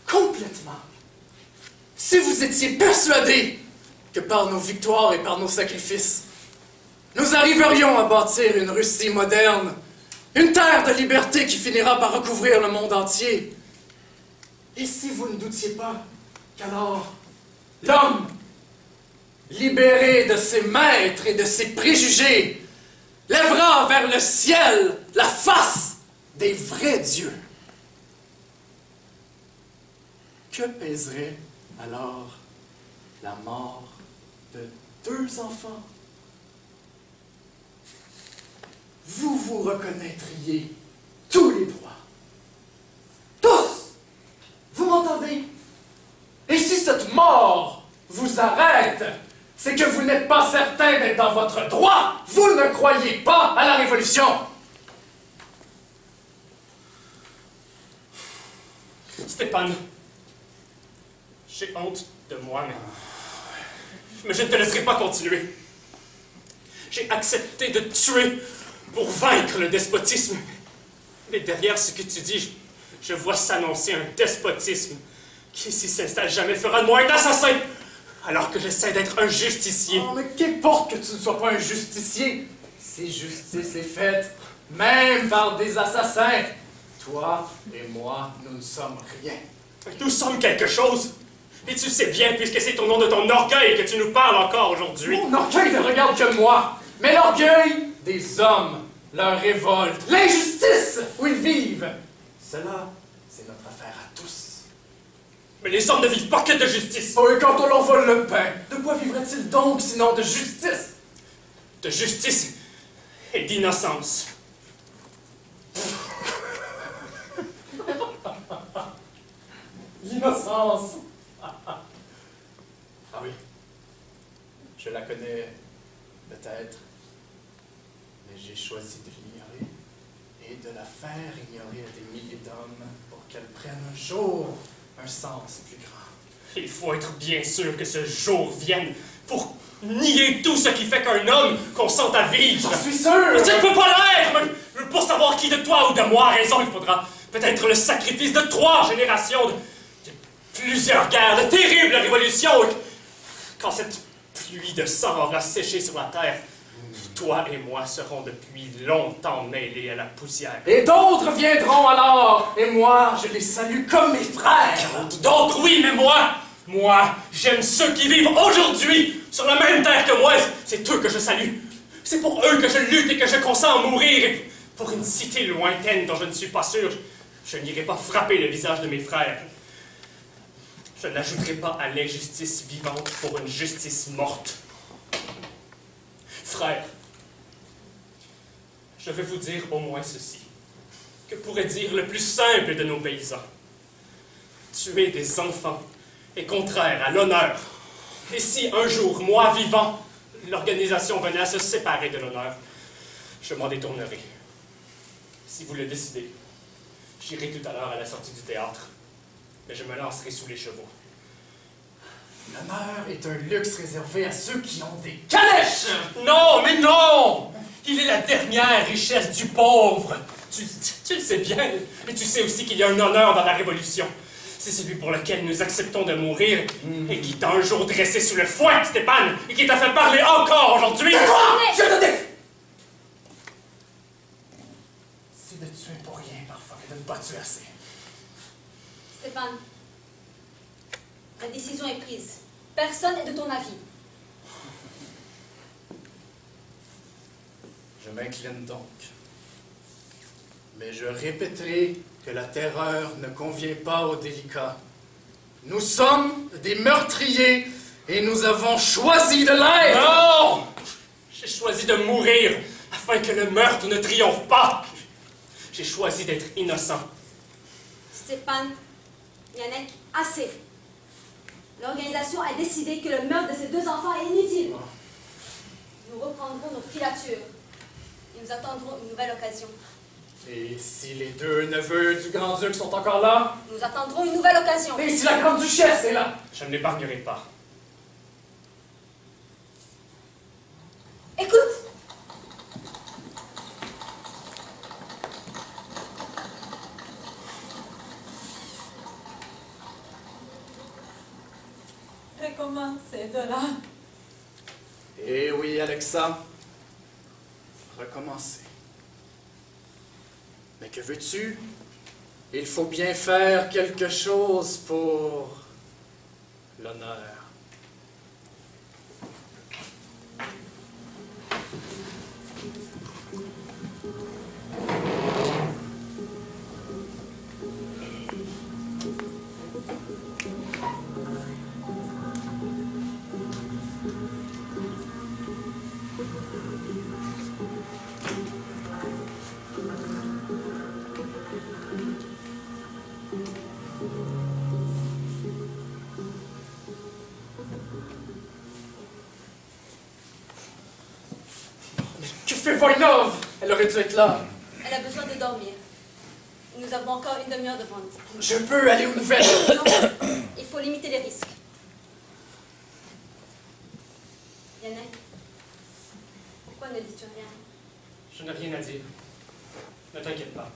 complètement, si vous étiez persuadé que par nos victoires et par nos sacrifices, nous arriverions à bâtir une Russie moderne, une terre de liberté qui finira par recouvrir le monde entier. Et si vous ne doutiez pas qu'alors l'homme, libéré de ses maîtres et de ses préjugés, lèvera vers le ciel la face des vrais dieux. Que pèserait alors la mort de 2 enfants? Vous vous reconnaîtriez tous les droits. Tous! Vous m'entendez? Et si cette mort vous arrête, c'est que vous n'êtes pas certain d'être dans votre droit. Vous ne croyez pas à la révolution. Stéphane, j'ai honte de moi, mais je ne te laisserai pas continuer. J'ai accepté de tuer pour vaincre le despotisme. Mais derrière ce que tu dis, je vois s'annoncer un despotisme qui, s'il s'installe jamais, fera de moi un assassin, alors que j'essaie d'être un justicier. Oh, mais qu'importe que tu ne sois pas un justicier, si justice est faite, même par des assassins, toi et moi, nous ne sommes rien. Nous sommes quelque chose. Et tu sais bien, puisque c'est au nom de ton orgueil que tu nous parles encore aujourd'hui. Mon orgueil ne regarde que moi, mais l'orgueil des hommes, leur révolte, l'injustice où ils vivent. Cela, c'est notre affaire à tous. Mais les hommes ne vivent pas que de justice. Oh, et quand on leur vole le pain, de quoi vivrait-il donc sinon de justice? De justice et d'innocence. L'innocence. Ah oui, je la connais peut-être, mais j'ai choisi de l'ignorer et de la faire ignorer à des milliers d'hommes pour qu'elle prenne un jour un sens plus grand. Il faut être bien sûr que ce jour vienne pour nier tout ce qui fait qu'un homme consent à vivre. J'en suis sûr! Mais tu ne peux pas l'être! Mais pour savoir qui de toi ou de moi a raison, il faudra peut-être le sacrifice de 3 générations, de plusieurs guerres, de terribles révolutions. Quand cette pluie de sang aura séché sur la terre, toi et moi serons depuis longtemps mêlés à la poussière. Et d'autres viendront alors, et moi, je les salue comme mes frères. D'autres, oui, mais moi, j'aime ceux qui vivent aujourd'hui sur la même terre que moi. C'est eux que je salue. C'est pour eux que je lutte et que je consens à mourir. Et pour une cité lointaine dont je ne suis pas sûr, je n'irai pas frapper le visage de mes frères. Je n'ajouterai pas à l'injustice vivante pour une justice morte. Frères, je vais vous dire au moins ceci. Que pourrait dire le plus simple de nos paysans? Tuer des enfants est contraire à l'honneur. Et si un jour, moi vivant, l'organisation venait à se séparer de l'honneur, je m'en détournerai. Si vous le décidez, j'irai tout à l'heure à la sortie du théâtre, mais je me lancerai sous les chevaux. L'honneur est un luxe réservé à ceux qui ont des calèches! Non, mais non! Il est la dernière richesse du pauvre. Tu le sais bien, et tu sais aussi qu'il y a un honneur dans la Révolution. C'est celui pour lequel nous acceptons de mourir, et qui t'a un jour dressé sous le fouet, Stéphane, et qui t'a fait parler encore aujourd'hui. Quoi? Je te défie! C'est de tuer pour rien parfois que de ne pas tuer assez. Stéphane, la décision est prise. Personne n'est de ton avis. Je m'incline donc. Mais je répéterai que la terreur ne convient pas aux délicats. Nous sommes des meurtriers et nous avons choisi de l'être! Non! J'ai choisi de mourir afin que le meurtre ne triomphe pas. J'ai choisi d'être innocent. Stéphane, Yannick, assez. L'organisation a décidé que le meurtre de ces deux enfants est inutile. Nous reprendrons nos filatures et nous attendrons une nouvelle occasion. Et si les deux neveux du grand-duc sont encore là? Nous attendrons une nouvelle occasion. Et si la grande-duchesse est là? Je ne l'épargnerai pas. Écoute! Recommencer de là. Eh oui, Alexa. Recommencer. Mais que veux-tu? Il faut bien faire quelque chose pour l'honneur. Que fait Voinov? Elle aurait dû être là. Elle a besoin de dormir. Nous avons encore une demi-heure devant nous. Je peux aller aux nouvelles. Non, il faut limiter les risques. Yannick, pourquoi ne dis-tu rien? Je n'ai rien à dire. Ne t'inquiète pas.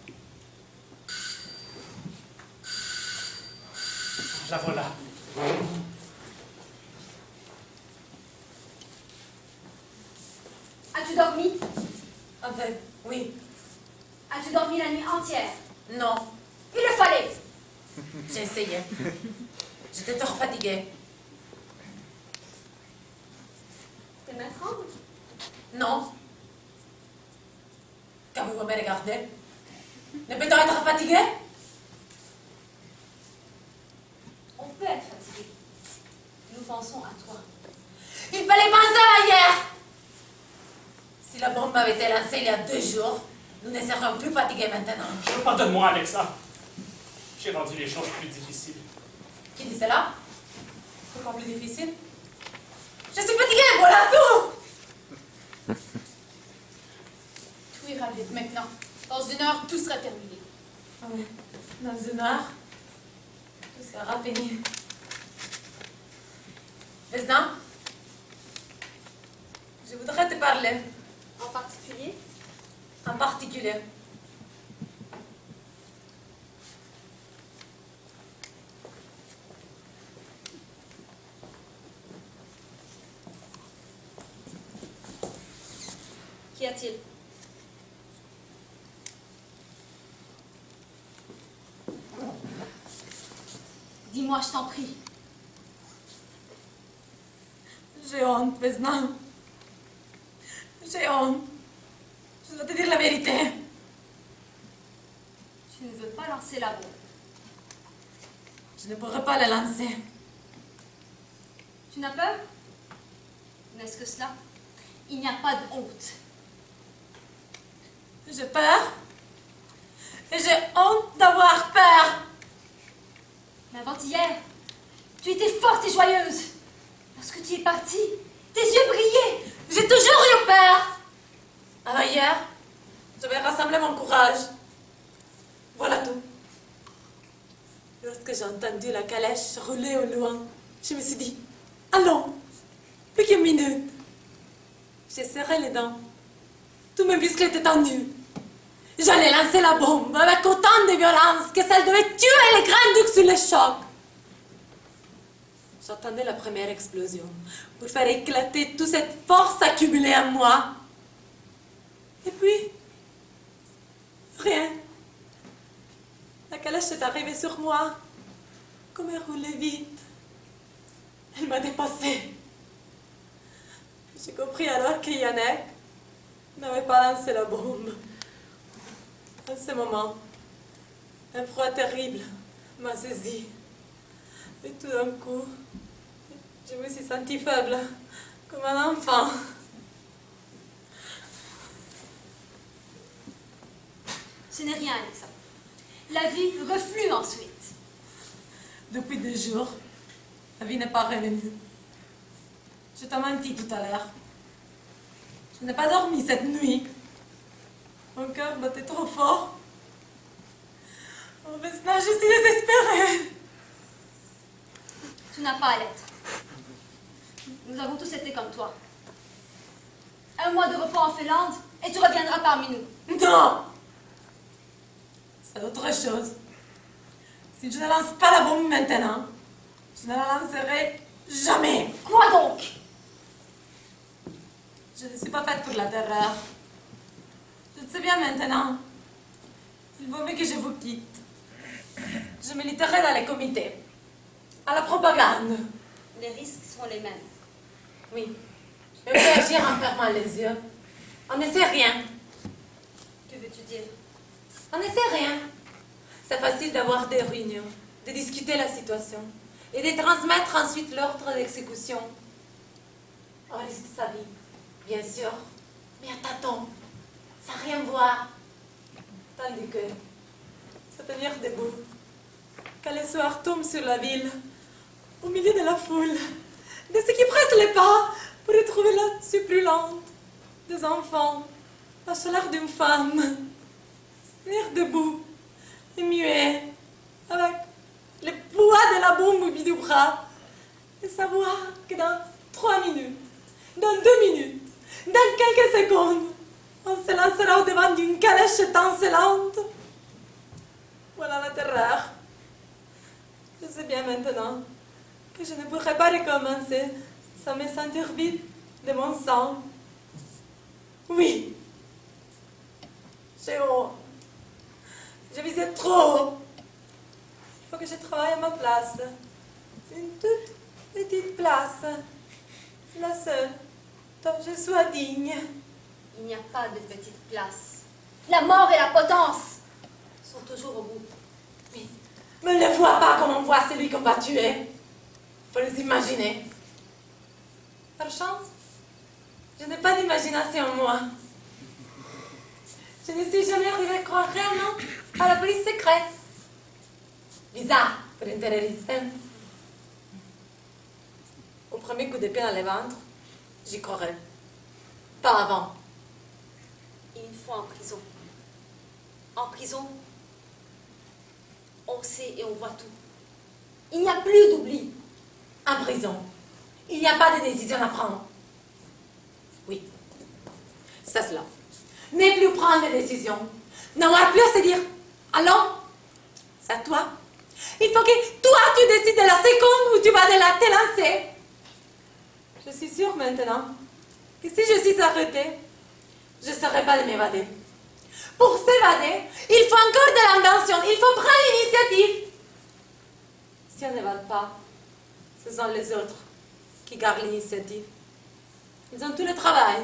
La voilà. As-tu dormi? Un peu, oui. As-tu dormi la nuit entière? Non, Il le fallait! j'ai essayé. J'étais trop fatiguée. Tes mains tremblent? Non. Quand vous me regardez, ne peut-on être fatigué? On peut être fatigué. Nous pensons à toi. Il fallait penser à hier. Si la bombe avait été lancée il y a 2 jours, nous ne serions plus fatigués maintenant. Pardonne-moi, Alexa. J'ai rendu les choses plus difficiles. Qui dit cela? Pourquoi plus difficile? Je suis fatiguée, voilà tout! Tout ira vite maintenant. Dans 1 heure, tout sera terminé. Oui, dans 1 heure, tout sera fini. Maintenant, je voudrais te parler, En particulier, en particulier. qu'y a-t-il? Dis-moi, je t'en prie. J'ai honte maintenant. J'ai honte. Je dois te dire la vérité. Tu ne veux pas lancer la bombe. Je ne pourrais pas la lancer. Tu n'as peur? N'est-ce que cela? Il n'y a pas de honte. J'ai peur. Et j'ai honte d'avoir peur. Mais avant-hier, tu étais forte et joyeuse. Lorsque tu es partie, tes yeux brillaient. J'ai toujours eu peur. Alors hier, j'avais rassemblé mon courage. Voilà tout. Lorsque j'ai entendu la calèche rouler au loin, je me suis dit, allons, plus qu'une minute. J'ai serré les dents. Tous mes muscles étaient tendus. J'allais lancer la bombe avec autant de violence que ça devait tuer les grands-ducs sur le choc. J'attendais la première explosion pour faire éclater toute cette force accumulée en moi. Et puis, rien. La calèche est arrivée sur moi, comme elle roulait vite. Elle m'a dépassée. J'ai compris alors que Yannick n'avait pas lancé la bombe. À ce moment, un froid terrible m'a saisi. Et tout d'un coup, je me suis sentie faible, comme un enfant. Ce n'est rien, Alexa. La vie reflue ensuite. Depuis 2 jours, la vie n'est pas revenue. Je t'ai menti tout à l'heure. Je n'ai pas dormi cette nuit. Mon cœur battait trop fort. Oh, maintenant, je suis désespérée. Tu n'as pas à l'être. Nous avons tous été comme toi. 1 mois de repos en Finlande et tu reviendras parmi nous. Non! C'est autre chose. Si je ne lance pas la bombe maintenant, je ne la lancerai jamais. Quoi donc? Je ne suis pas faite pour la terreur. Je le sais bien maintenant. Il vaut mieux que je vous quitte. Je militerai dans les comités, à la propagande. Les risques sont les mêmes. Oui. Je vais agir en fermant les yeux. On ne sait rien. Que veux-tu dire? On ne sait rien. C'est facile d'avoir des réunions, de discuter la situation et de transmettre ensuite l'ordre d'exécution. On risque sa vie, bien sûr, mais à tâtons, sans rien voir. Tandis que se tenir debout, quand le soir tombe sur la ville, au milieu de la foule, de ceux qui pressent les pas pour retrouver la suppléante, des enfants, la chaleur d'une femme, se tenir debout, et muet, avec le poids de la bombe au bout du bras, et savoir que dans 3 minutes, dans 2 minutes, dans quelques secondes, on se lancera au-devant d'une calèche étincelante. Voilà la terreur. Je sais bien maintenant que je ne pourrai pas recommencer sans me sentir vide de mon sang. Oui, j'ai honte. Je visais trop haut. Il faut que je travaille à ma place. Une toute petite place. La seule dont je sois digne. Il n'y a pas de petite place. La mort et la potence sont toujours au bout. Mais ne les vois pas comme on voit celui qu'on va tuer. Faut les imaginer. Par chance, je n'ai pas d'imagination, moi. Je ne suis jamais arrivée à croire réellement à la police secrète. Bizarre pour une terroriste. Au premier coup d'épée dans le ventre, j'y croirais. Pas avant. Et une fois en prison. En prison, on sait et on voit tout. Il n'y a plus d'oubli. En prison, il n'y a pas de décision à prendre. Oui, c'est cela. Ne plus prendre de décision. N'avoir plus à se dire, allons, c'est à toi. Il faut que toi, tu décides de la seconde où tu vas te lancer. Je suis sûre maintenant que si je suis arrêtée, je ne serai pas de m'évader. Pour s'évader, il faut encore de l'invention, il faut prendre l'initiative. Si on n'évade pas, ce sont les autres qui gardent l'initiative. Ils ont tout le travail.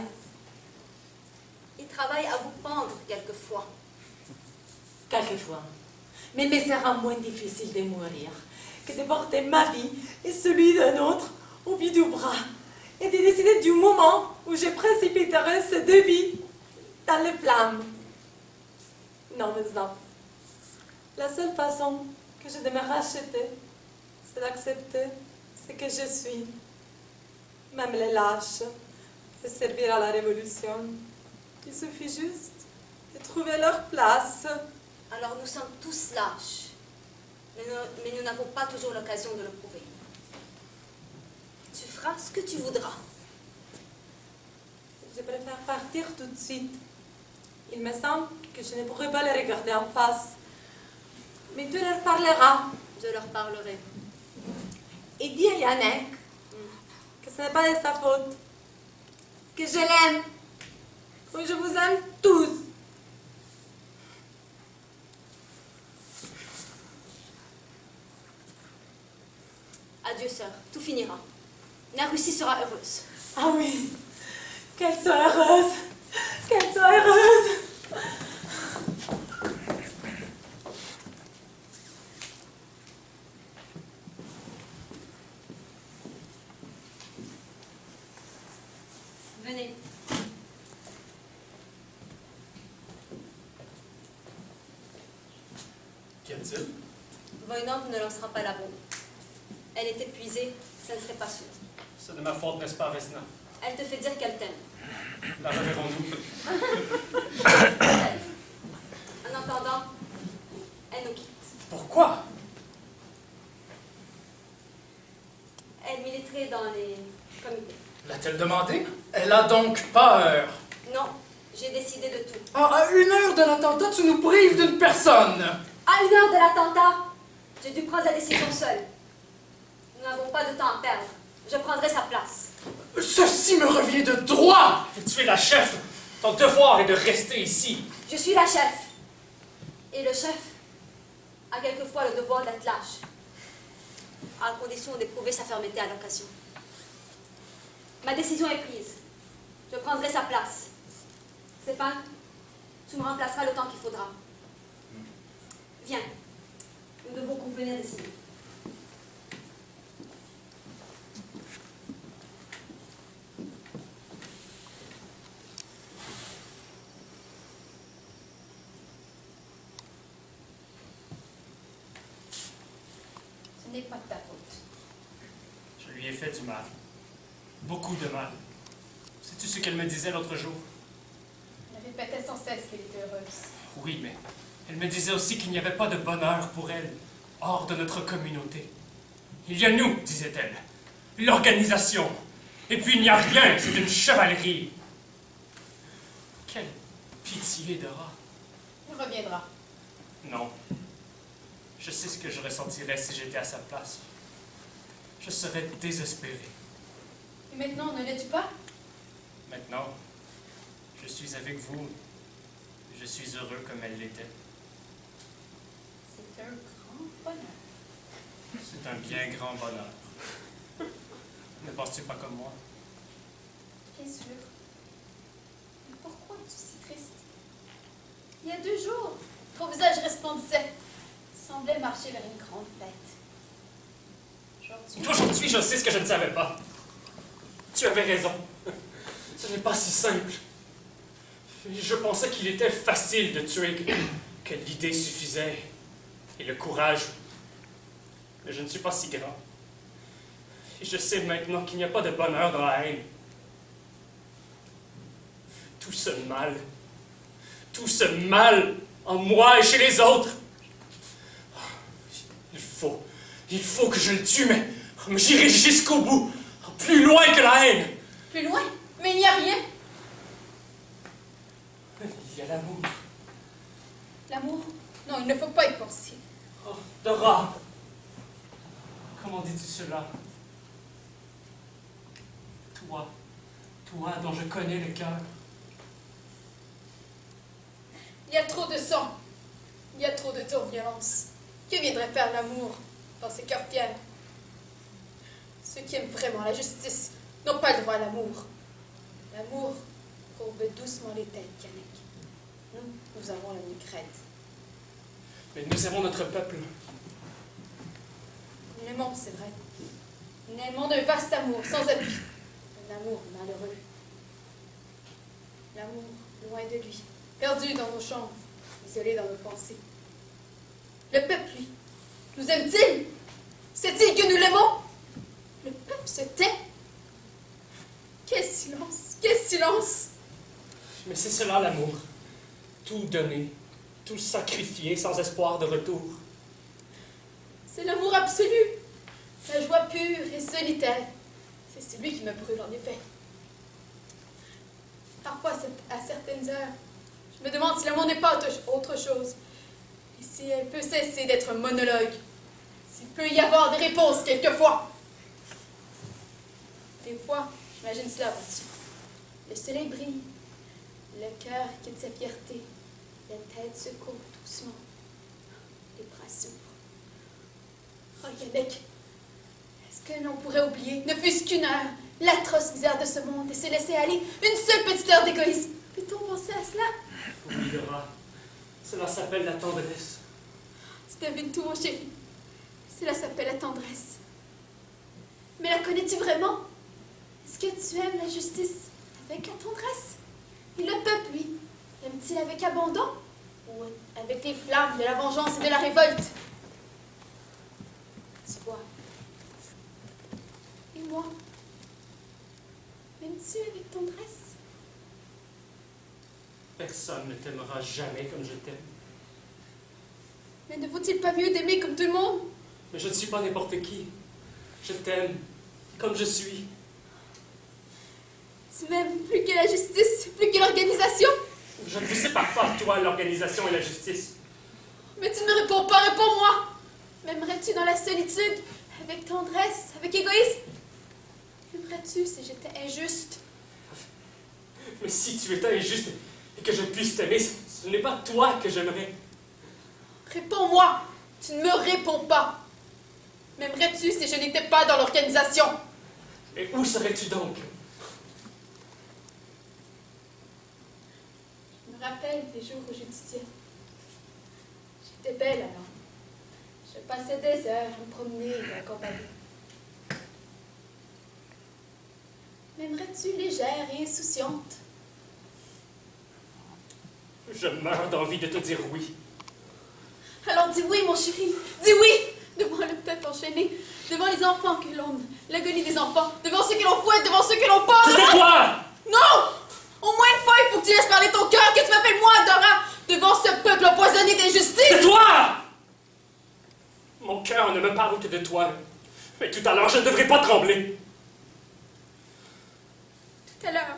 Ils travaillent à vous pendre quelquefois. Quelquefois. Mais il me sera moins difficile de mourir que de porter ma vie et celui d'un autre au bout du bras et de décider du moment où je précipiterai ces 2 vies dans les flammes. Non, maintenant, La seule façon que j'ai de me racheter, c'est d'accepter ce que je suis. Même les lâches peuvent servir à la révolution. Il suffit juste de trouver leur place. Alors nous sommes tous lâches, mais nous n'avons pas toujours l'occasion de le prouver. Tu feras ce que tu voudras. Je préfère partir tout de suite. Il me semble que je ne pourrai pas les regarder en face. Mais tu leur parleras. Je leur parlerai. Et dis à Yannick que ce n'est pas de sa faute. Que je l'aime. Que je vous aime tous. Adieu, sœur. Tout finira. La Russie sera heureuse. Ah oui, qu'elle soit heureuse. Qu'elle soit heureuse. Venez. Qu'y a-t-il? Voynant ne lancera pas la bombe. Elle est épuisée, ça ne serait pas sûr. C'est de ma faute, n'est-ce pas, Vesna? Elle te fait dire qu'elle t'aime. La reverrons-nous? En attendant, elle nous quitte. Pourquoi? Elle militerait dans les comités. L'a-t-elle demandé? Elle a donc peur. Non, j'ai décidé de tout. Ah, à 1 heure de l'attentat, tu nous prives d'une personne. À 1 heure de l'attentat, j'ai dû prendre la décision seule. Nous n'avons pas de temps à perdre. Je prendrai sa place. Ceci me revient de droit. Tu es la chef. Ton devoir est de rester ici. Je suis la chef. Et le chef a quelquefois le devoir d'être lâche, à condition d'éprouver sa fermeté à l'occasion. Ma décision est prise. Je prendrai sa place. Stéphane, tu me remplaceras le temps qu'il faudra. Viens. Nous devons convenir d'ici. Ce n'est pas de ta faute. Je lui ai fait du mal. Beaucoup de mal. Sais-tu ce qu'elle me disait l'autre jour? Elle répétait sans cesse qu'elle était heureuse. Oui, mais elle me disait aussi qu'il n'y avait pas de bonheur pour elle, hors de notre communauté. Il y a nous, disait-elle, l'organisation. Et puis il n'y a rien, c'est une chevalerie. Quelle pitié, Dora. Il reviendra. Non. Je sais ce que je ressentirais si j'étais à sa place. Je serais désespéré. Et maintenant, ne l'es-tu pas? Maintenant, je suis avec vous. Je suis heureux comme elle l'était. C'est un grand bonheur. C'est un bien grand bonheur. Ne penses-tu pas comme moi? Bien sûr. Mais pourquoi es-tu si triste? Il y a 2 jours, ton visage resplendissait. Semblait marcher vers une grande fête. Aujourd'hui, je sais ce que je ne savais pas. Tu avais raison. Ce n'est pas si simple. Je pensais qu'il était facile de tuer, que l'idée suffisait, et le courage. Mais je ne suis pas si grand. Et je sais maintenant qu'il n'y a pas de bonheur dans la haine. Tout ce mal en moi et chez les autres. Il faut que je le tue, mais j'irai jusqu'au bout, plus loin que la haine. Plus loin? Mais il n'y a rien. Il y a l'amour. L'amour? Non, il ne faut pas y penser. Oh, Dora, comment dis-tu cela? Toi dont je connais le cœur. Il y a trop de sang. Il y a trop de violence. Que viendrait faire l'amour dans ces cœurs pierres? Ceux qui aiment vraiment la justice n'ont pas le droit à l'amour. L'amour courbe doucement les têtes, Yannick. Nous avons la nuque raide. Mais nous aimons notre peuple. Nous l'aimons, c'est vrai. Nous l'aimons d'un vaste amour, sans appui. Un amour malheureux. L'amour loin de lui, perdu dans nos chambres, isolé dans nos pensées. Le peuple, lui, nous aime-t-il? Sait-il que nous l'aimons? Le peuple se tait. Quel silence, quel silence! Mais c'est cela l'amour. Tout donner, tout sacrifier sans espoir de retour. C'est l'amour absolu, la joie pure et solitaire. C'est celui qui me brûle, en effet. Parfois, à certaines heures, je me demande si l'amour n'est pas autre chose. Et si elle peut cesser d'être un monologue. S'il peut y avoir des réponses quelquefois. Des fois, j'imagine cela aussi. Le soleil brille, le cœur quitte sa fierté, la tête se courbe doucement, les bras s'ouvrent. Oh, Yannick, est-ce que l'on pourrait oublier, ne fût-ce qu'une heure, l'atroce misère de ce monde et se laisser aller une seule petite heure d'égoïsme? Peut-on penser à cela? Oui, Dora. Cela s'appelle la tendresse. Tu devines tout, mon chéri. Cela s'appelle la tendresse. Mais la connais-tu vraiment? Est-ce que tu aimes la justice avec la tendresse? Et le peuple, lui, aime-t-il avec abandon? Ou avec les flammes de la vengeance et de la révolte? Tu vois. Et moi? M'aimes-tu avec tendresse? Personne ne t'aimera jamais comme je t'aime. Mais ne vaut-il pas mieux d'aimer comme tout le monde? Mais je ne suis pas n'importe qui. Je t'aime comme je suis. Tu m'aimes plus que la justice, plus que l'organisation? Je ne vous sépare pas, toi, l'organisation et la justice. Mais tu ne me réponds pas, réponds-moi! M'aimerais-tu dans la solitude, avec tendresse, avec égoïsme? M'aimerais-tu si j'étais injuste? Mais si tu étais injuste et que je puisse t'aimer, ce n'est pas toi que j'aimerais. Réponds-moi! Tu ne me réponds pas! M'aimerais-tu si je n'étais pas dans l'organisation? Et où serais-tu donc? Je me rappelle des jours où j'étudiais. J'étais belle alors. Je passais des heures à me promener et à accompagner. M'aimerais-tu légère et insouciante? Je meurs d'envie de te dire oui. Alors dis oui, mon chéri, dis oui! Devant le peuple enchaîné, devant les enfants que l'on... l'agonie des enfants, devant ceux que l'on fouette, devant ceux que l'on pose... Tais-toi! Non! Au moins une fois, il faut que tu laisses parler ton cœur, que tu m'appelles moi, Dora, devant ce peuple empoisonné d'injustice! Tais-toi! Mon cœur ne me parle que de toi. Mais tout à l'heure, je ne devrais pas trembler. Tout à l'heure...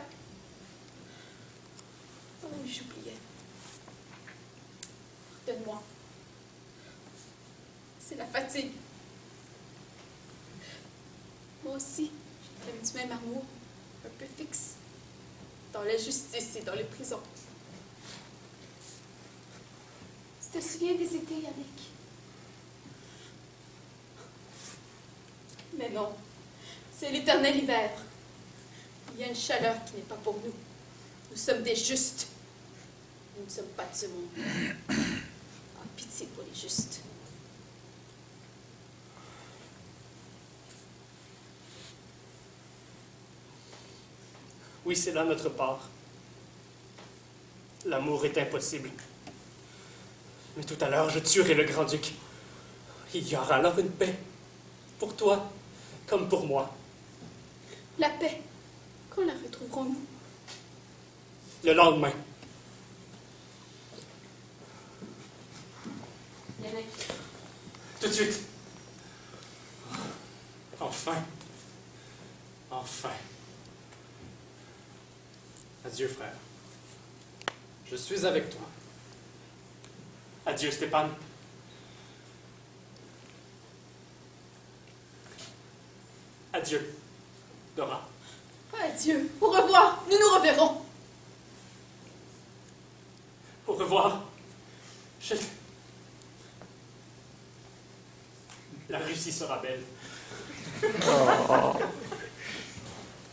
Oh, j'oubliais. Pardonne-moi. C'est la fatigue. Moi aussi, j'aime du même amour, un peu fixe, dans la justice et dans les prisons. Tu te souviens des étés, Yannick? Mais non, c'est l'éternel hiver. Il y a une chaleur qui n'est pas pour nous. Nous sommes des justes. Nous ne sommes pas de ce monde. Ah, pitié pour les justes. Oui, c'est là notre part. L'amour est impossible. Mais tout à l'heure, je tuerai le grand-duc. Il y aura alors une paix. Pour toi, comme pour moi. La paix, quand la retrouverons-nous? Le lendemain. Yannick. Tout de suite. Enfin. Enfin. Adieu, frère. Je suis avec toi. Adieu, Stéphane. Adieu, Dora. Adieu, au revoir, nous nous reverrons. Au revoir. La Russie sera belle.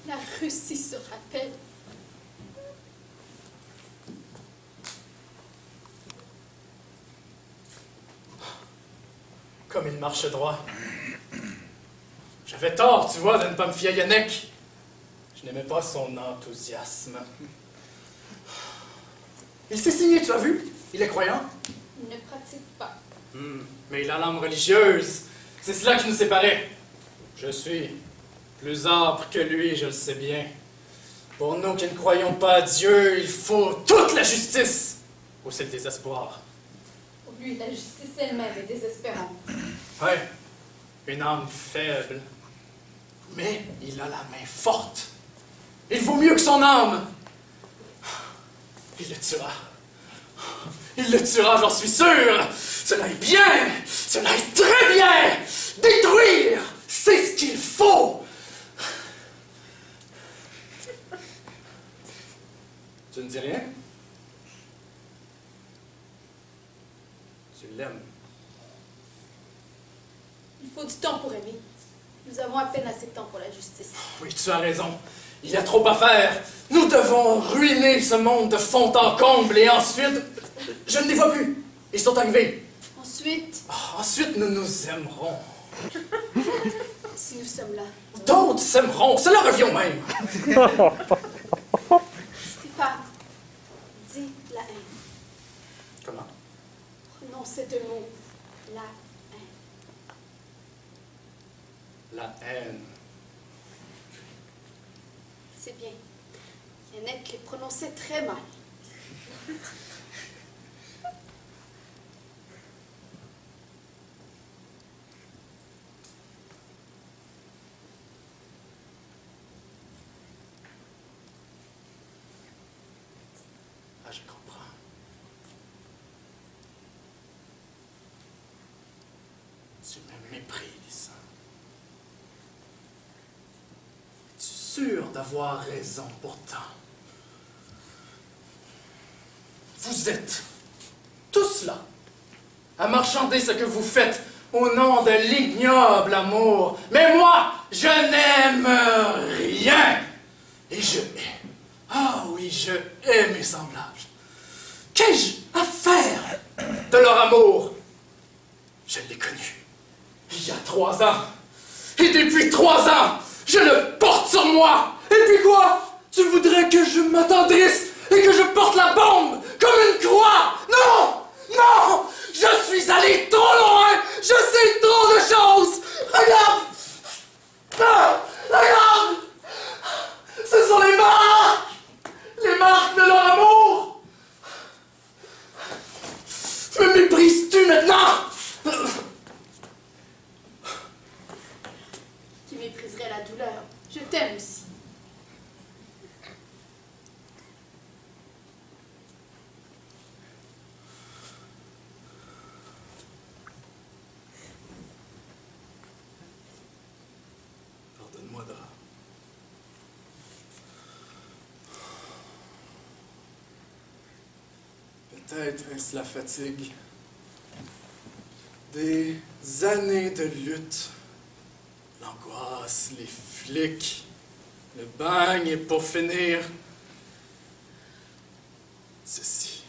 La Russie se rappelle. Comme il marche droit. J'avais tort, tu vois, de ne pas me fier à Yannick. Je n'aimais pas son enthousiasme. Il s'est signé, tu as vu? Il est croyant. Il ne pratique pas. Mais il a l'âme religieuse. C'est cela qui nous séparait. Je suis plus âpre que lui, je le sais bien. Pour nous qui ne croyons pas à Dieu, il faut toute la justice. Ou c'est le désespoir. Pour lui, la justice elle-même est désespérante. Ouais, une âme faible. Mais il a la main forte. Il vaut mieux que son âme. Il le tuera. Il le tuera, j'en suis sûr. Cela est bien. Cela est très bien. Détruire, c'est ce qu'il faut. Tu ne dis rien? Tu l'aimes. Il faut du temps pour aimer. Nous avons à peine assez de temps pour la justice. Oui, tu as raison. Il y a trop à faire. Nous devons ruiner ce monde de fond en comble et ensuite... Je ne les vois plus. Ils sont arrivés. Ensuite, Ensuite, nous nous aimerons. si nous sommes là, D'autres s'aimeront. Cela revient au même. Stéphane, dis la haine. Comment? Prononcez deux mots. La haine. La haine. C'est bien. Yannick les prononçait très mal. Ah, je comprends. Tu me méprises. Es-tu sûr d'avoir raison pourtant? Vous êtes tous là à marchander ce que vous faites au nom de l'ignoble amour. Mais moi, je n'aime rien. Et je hais. Ah oui, je hais mes semblables. Qu'ai-je à faire de leur amour? Je l'ai connu il y a 3 ans. Et depuis 3 ans, je le porte sur moi. Et puis quoi? Tu voudrais que je m'attendrisse et que je porte la bombe comme une croix? Non! Non! Je suis allé trop loin! Je sais trop de choses! Regarde! Ah, regarde! Ce sont les marques! Les marques de leur amour! Me méprises-tu maintenant? Qui mépriserait la douleur. Je t'aime aussi. Pardonne-moi, Dra. Peut-être est-ce la fatigue. Des années de lutte. L'angoisse, les flics, le bagne et pour finir, ceci.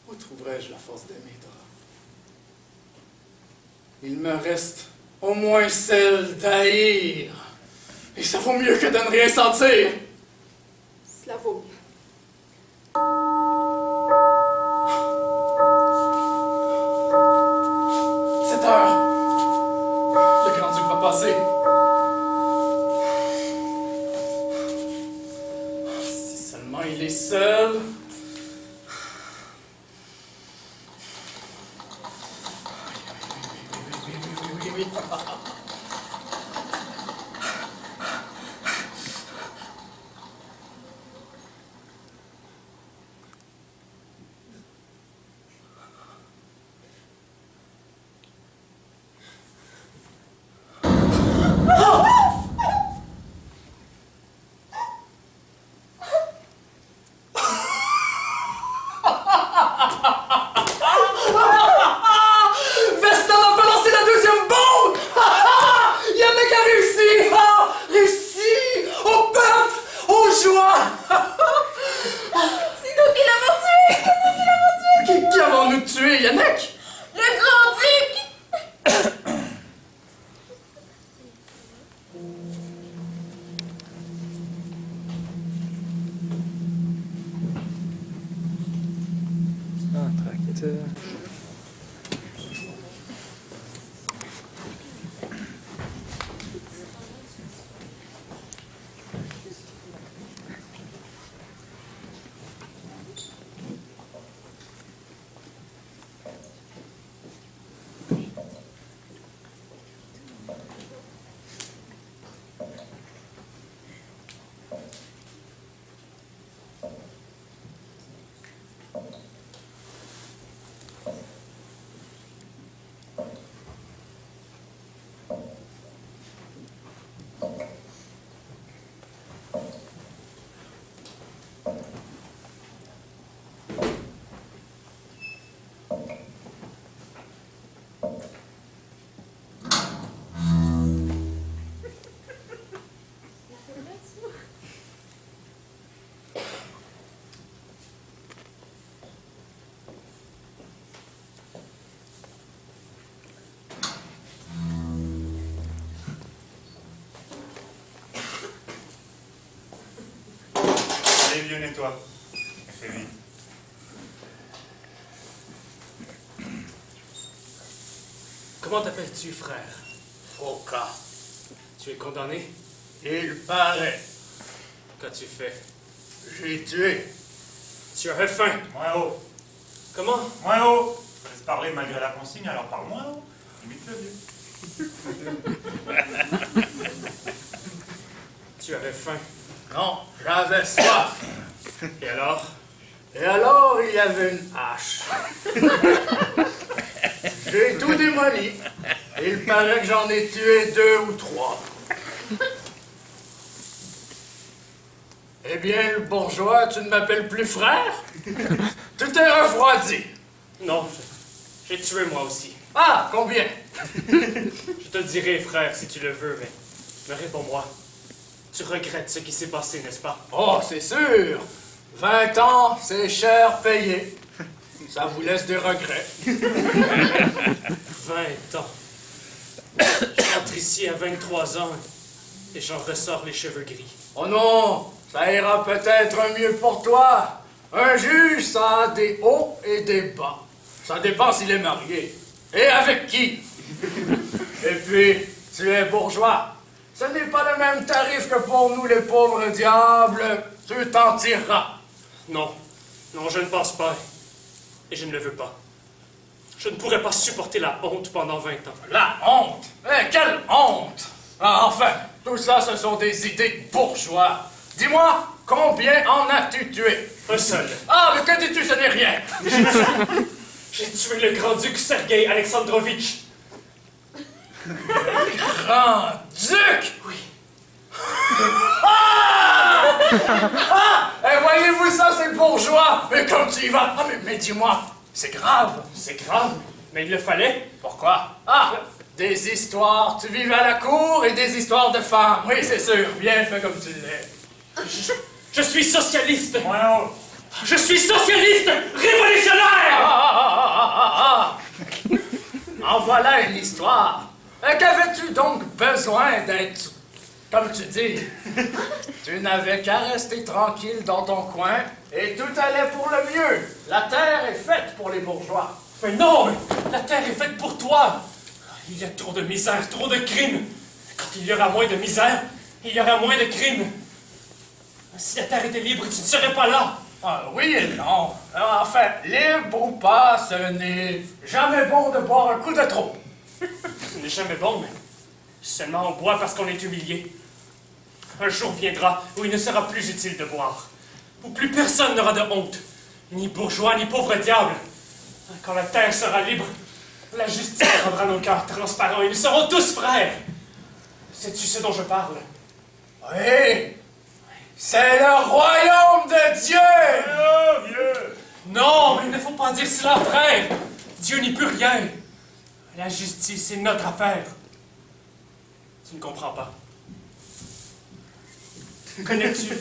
Où trouverais-je la force d'aimer, Dra? Il me reste au moins celle d'haïr. Et ça vaut mieux que de ne rien sentir. Cela vaut mieux. Cette heure, le grand-duc va passer. Si seulement il est seul. Oui. Vestan a balancé la deuxième bombe! Il y en a qui a réussi! Réussi! Au peuple! Aux joies! C'est nous qui l'avons tué! Qui avons-nous tué, Yannick? Le grand-duc! nettoie. Et fais vite. Comment t'appelles-tu, frère? Foka. Tu es condamné? Il paraît. Qu'as-tu fait? J'ai tué. Tu avais faim. Moins haut. Comment? Moins haut. Je laisse parler malgré la consigne, alors parle moins haut. Imite le vieux. Tu avais faim. Non, j'avais soif. Et alors? Et alors, il y avait une hache. J'ai tout démoli. Il paraît que j'en ai tué 2 ou 3. Eh bien, le bourgeois, tu ne m'appelles plus frère? Tu t'es refroidi. Non, j'ai tué moi aussi. Ah, combien? Je te le dirai, frère, si tu le veux, mais réponds-moi. Tu regrettes ce qui s'est passé, n'est-ce pas? Oh, c'est sûr. 20 ans, c'est cher payé. Ça vous laisse des regrets. 20 ans. J'entre ici à 23 ans et j'en ressors les cheveux gris. Oh non, ça ira peut-être mieux pour toi. Un juge, ça a des hauts et des bas. Ça dépend s'il est marié. Et avec qui? Et puis, tu es bourgeois. Ce n'est pas le même tarif que pour nous les pauvres diables. Tu t'en tireras. Non, non, je ne pense pas. Et je ne le veux pas. Je ne pourrais pas supporter la honte pendant 20 ans. La honte? Eh, quelle honte? Ah, enfin, tout ça, ce sont des idées de bourgeois. Dis-moi, combien en as-tu tué? Un seul. Ah, mais que dis-tu, ce n'est rien. J'ai tué le grand-duc Sergei Alexandrovitch. Grand-duc? Oui. Ah! Ah! Eh, voyez-vous ça, c'est bourgeois. Mais comme tu y vas. Ah, mais dis-moi, c'est grave. C'est grave, mais il le fallait. Pourquoi? Ah, des histoires. Tu vivais à la cour et des histoires de femmes. Oui, c'est sûr. Bien fait comme tu l'es. Je suis socialiste. Moins haut. Je suis socialiste révolutionnaire. En voilà une histoire. Qu'avais-tu donc besoin d'être, comme tu dis? Tu n'avais qu'à rester tranquille dans ton coin et tout allait pour le mieux. La terre est faite pour les bourgeois. Mais non, mais la terre est faite pour toi. Il y a trop de misère, trop de crimes. Quand il y aura moins de misère, il y aura moins de crimes. Si la terre était libre, tu ne serais pas là. Ah, oui et non. Enfin, libre ou pas, ce n'est jamais bon de boire un coup de trop. Ce n'est jamais bon, mais seulement on boit parce qu'on est humilié. Un jour viendra où il ne sera plus utile de boire, où plus personne n'aura de honte, ni bourgeois, ni pauvre diable. Quand la terre sera libre, la justice rendra nos cœurs transparents et nous serons tous frères. Sais-tu ce dont je parle? Oui, c'est le royaume de Dieu. Oh, vieux. Non, mais il ne faut pas dire cela, frère. Dieu n'y peut rien. La justice est notre affaire. Tu ne comprends pas. Connais-tu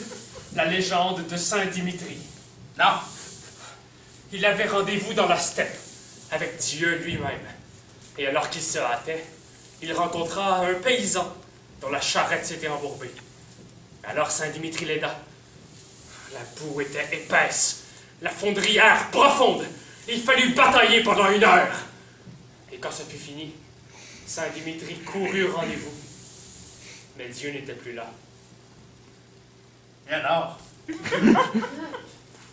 la légende de Saint Dimitri? Non. Il avait rendez-vous dans la steppe avec Dieu lui-même. Et alors qu'il se hâtait, il rencontra un paysan dont la charrette s'était embourbée. Alors Saint Dimitri l'aida. La boue était épaisse, la fondrière profonde. Il fallut batailler pendant 1 heure. Et quand ça fut fini, Saint Dimitri courut au rendez-vous. Mais Dieu n'était plus là. Et alors?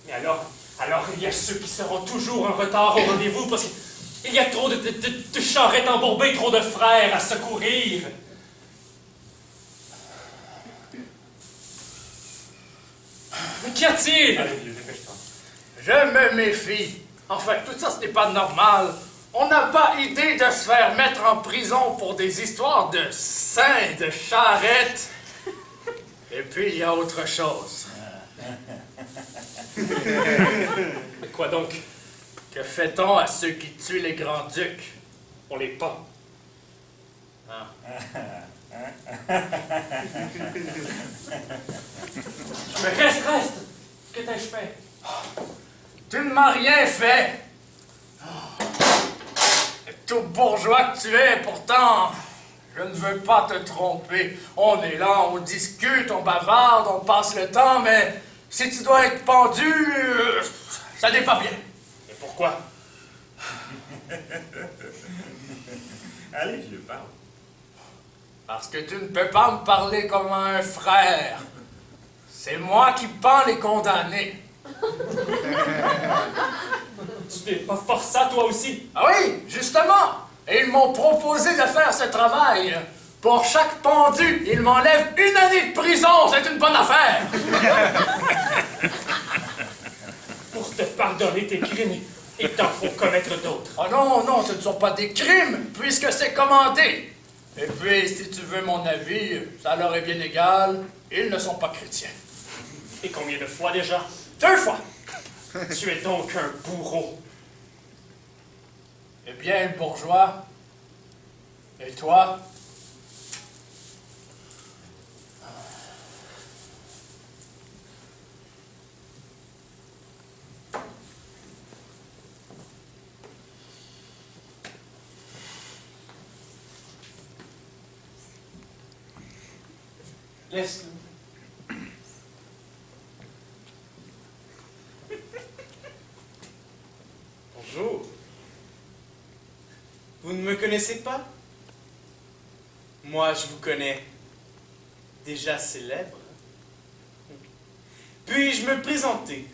Mais alors il y a ceux qui seront toujours en retard au rendez-vous parce qu'il y a trop de charrettes embourbées, trop de frères à secourir. Mais qu'y a-t-il? Allez, vieux, dépêche-toi. Je me méfie. Enfin, tout ça, ce n'est pas normal. On n'a pas idée de se faire mettre en prison pour des histoires de seins, de charrettes. Et puis, il y a autre chose. Mais quoi donc? Que fait-on à ceux qui tuent les grands-ducs? On les pend. Ah. Mais reste! Que t'ai-je fait? Tu ne m'as rien fait. Tout bourgeois que tu es, pourtant, je ne veux pas te tromper. On est là, on discute, on bavarde, on passe le temps, mais Si tu dois être pendu, ça n'est pas bien. Et pourquoi? Allez, vieux, parle. Parce que tu ne peux pas me parler comme un frère. C'est moi qui pends les condamnés. Tu n'es pas forçat, toi aussi? Ah oui, justement. Et ils m'ont proposé de faire ce travail. Pour chaque pendu, ils m'enlèvent 1 année de prison. C'est une bonne affaire. Pour te pardonner tes crimes, il t'en faut commettre d'autres. Oh non, non, ce ne sont pas des crimes, puisque c'est commandé. Et puis, si tu veux mon avis, ça leur est bien égal. Ils ne sont pas chrétiens. Et combien de fois déjà? 2 fois. Tu es donc un bourreau. Eh bien, le bourgeois. Et toi? Laisse-le. Bonjour. Vous ne me connaissez pas? Moi, je vous connais. Déjà célèbre. Puis-je me présenter?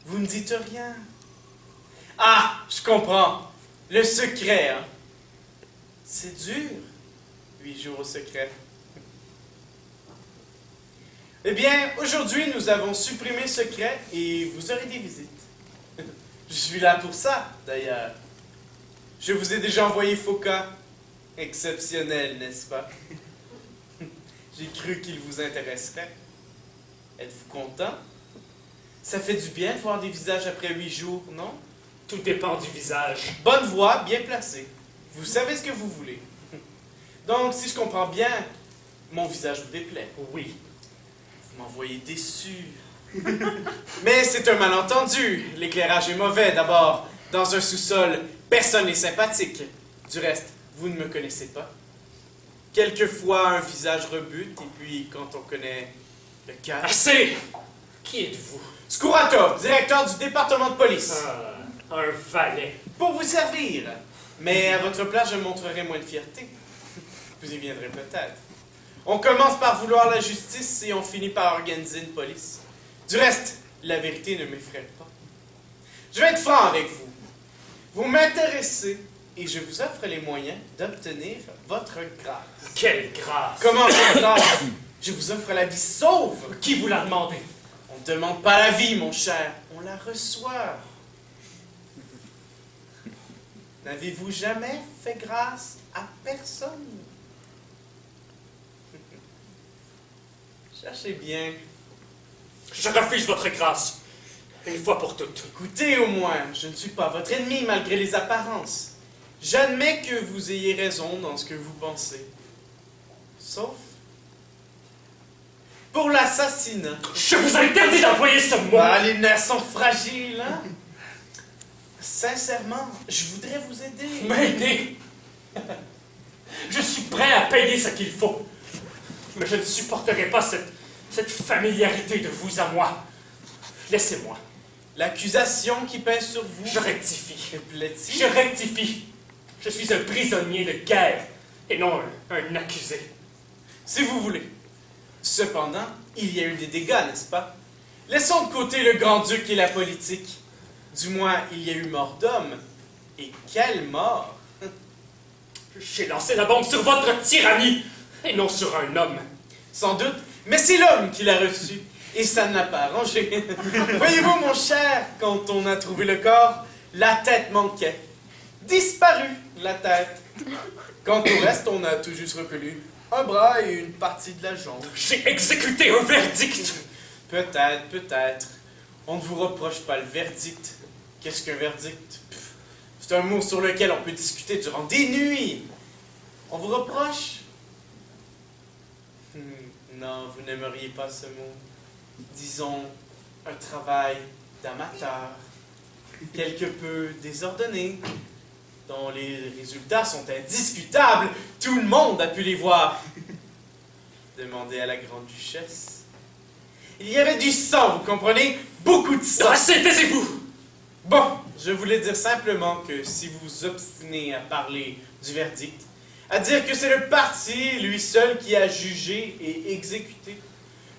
Vous ne dites rien. Ah, je comprends. Le secret, hein? C'est dur. 8 jours au secret. Eh bien, aujourd'hui, nous avons supprimé le secret et vous aurez des visites. Je suis là pour ça, d'ailleurs. Je vous ai déjà envoyé Foka. Exceptionnel, n'est-ce pas? J'ai cru qu'il vous intéresserait. Êtes-vous content? Ça fait du bien de voir des visages après 8 jours, non? Tout dépend du visage. Bonne voix, bien placée. Vous savez ce que vous voulez. Donc, si je comprends bien, mon visage vous déplaît. Oui. Vous m'envoyez déçu. Mais c'est un malentendu. L'éclairage est mauvais, d'abord. Dans un sous-sol, personne n'est sympathique. Du reste, vous ne me connaissez pas. Quelquefois, un visage rebute, et puis, quand on connaît le cas... Assez! Qui êtes-vous? Skouratov, directeur du département de police. Un valet. Pour vous servir. Mais à votre place, je montrerai moins de fierté. Vous y viendrez peut-être. On commence par vouloir la justice et on finit par organiser une police. Du reste, la vérité ne m'effraie pas. Je vais être franc avec vous. Vous m'intéressez et je vous offre les moyens d'obtenir votre grâce. Quelle grâce! Comment quelle grâce? Je vous offre la vie sauve. Qui vous l'a demandé? On ne demande pas la vie, mon cher. On la reçoit. N'avez-vous jamais fait grâce à personne? Cherchez bien. Je refuse votre grâce. Une fois pour toutes. Écoutez au moins, je ne suis pas votre ennemi malgré les apparences. J'admets que vous ayez raison dans ce que vous pensez. Sauf pour l'assassinat. Je vous interdis d'employer ce mot! Ah, les nerfs sont fragiles, hein? Sincèrement, je voudrais vous aider. M'aider! Je suis prêt à payer ce qu'il faut. Mais je ne supporterai pas cette familiarité de vous à moi. Laissez-moi. L'accusation qui pèse sur vous. Je rectifie. Que plaît-il? Je rectifie. Je suis un prisonnier de guerre et non un accusé. Si vous voulez. Cependant, il y a eu des dégâts, n'est-ce pas? Laissons de côté le grand-duc et la politique. Du moins, il y a eu mort d'homme. Et quelle mort! J'ai lancé la bombe sur votre tyrannie et non sur un homme. Sans doute, mais c'est l'homme qui l'a reçu. Et ça ne l'a pas arrangé. Voyez-vous, mon cher, quand on a trouvé le corps, la tête manquait. Disparu, la tête. Quant au reste, on a tout juste reconnu un bras et une partie de la jambe. J'ai exécuté un verdict. Peut-être, peut-être. On ne vous reproche pas le verdict. Qu'est-ce qu'un verdict? C'est un mot sur lequel on peut discuter durant des nuits. On vous reproche? Non, vous n'aimeriez pas ce mot. Disons, un travail d'amateur, quelque peu désordonné, dont les résultats sont indiscutables. Tout le monde a pu les voir. Demandez à la grande-duchesse. Il y avait du sang, vous comprenez? Beaucoup de sang. Assez, taisez-vous! Bon, je voulais dire simplement que si vous vous obstinez à parler du verdict, à dire que c'est le parti, lui seul, qui a jugé et exécuté,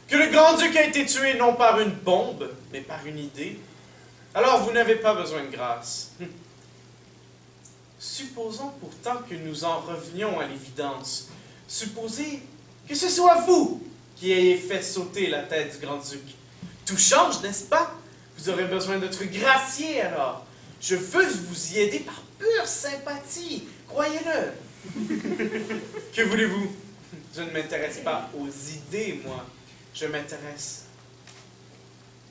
que le grand-duc a été tué non par une bombe, mais par une idée, alors vous n'avez pas besoin de grâce. Supposons pourtant que nous en revenions à l'évidence. Supposez que ce soit vous qui ayez fait sauter la tête du grand-duc. Tout change, n'est-ce pas? Vous aurez besoin d'être gracié alors. Je veux vous y aider par pure sympathie, croyez-le. Que voulez-vous? Je ne m'intéresse pas aux idées, moi. Je m'intéresse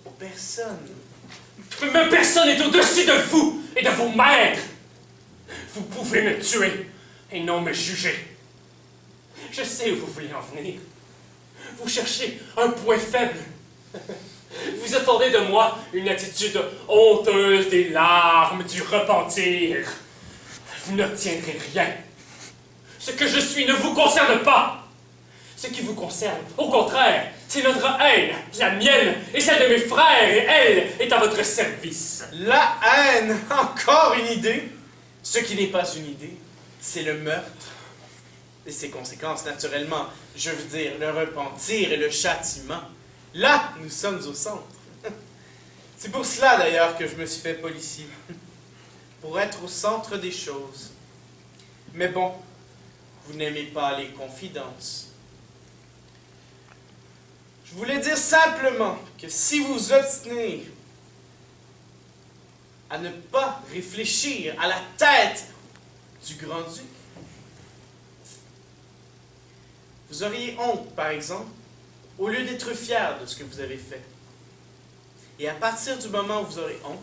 aux personnes. Mais personne n'est au-dessus de vous et de vos maîtres! Vous pouvez me tuer et non me juger. Je sais où vous voulez en venir. Vous cherchez un point faible. Vous attendez de moi une attitude honteuse des larmes, du repentir. Vous n'obtiendrez rien. Ce que je suis ne vous concerne pas. Ce qui vous concerne, au contraire, c'est notre haine, la mienne et celle de mes frères, et elle est à votre service. La haine, encore une idée. Ce qui n'est pas une idée, c'est le meurtre. Et ses conséquences, naturellement, je veux dire, le repentir et le châtiment. Là, nous sommes au centre. C'est pour cela, d'ailleurs, que je me suis fait policier. Pour être au centre des choses. Mais bon, vous n'aimez pas les confidences. Je voulais dire simplement que si vous vous obstinez à ne pas réfléchir à la tête du grand-duc, vous auriez honte, par exemple, au lieu d'être fier de ce que vous avez fait. Et à partir du moment où vous aurez honte,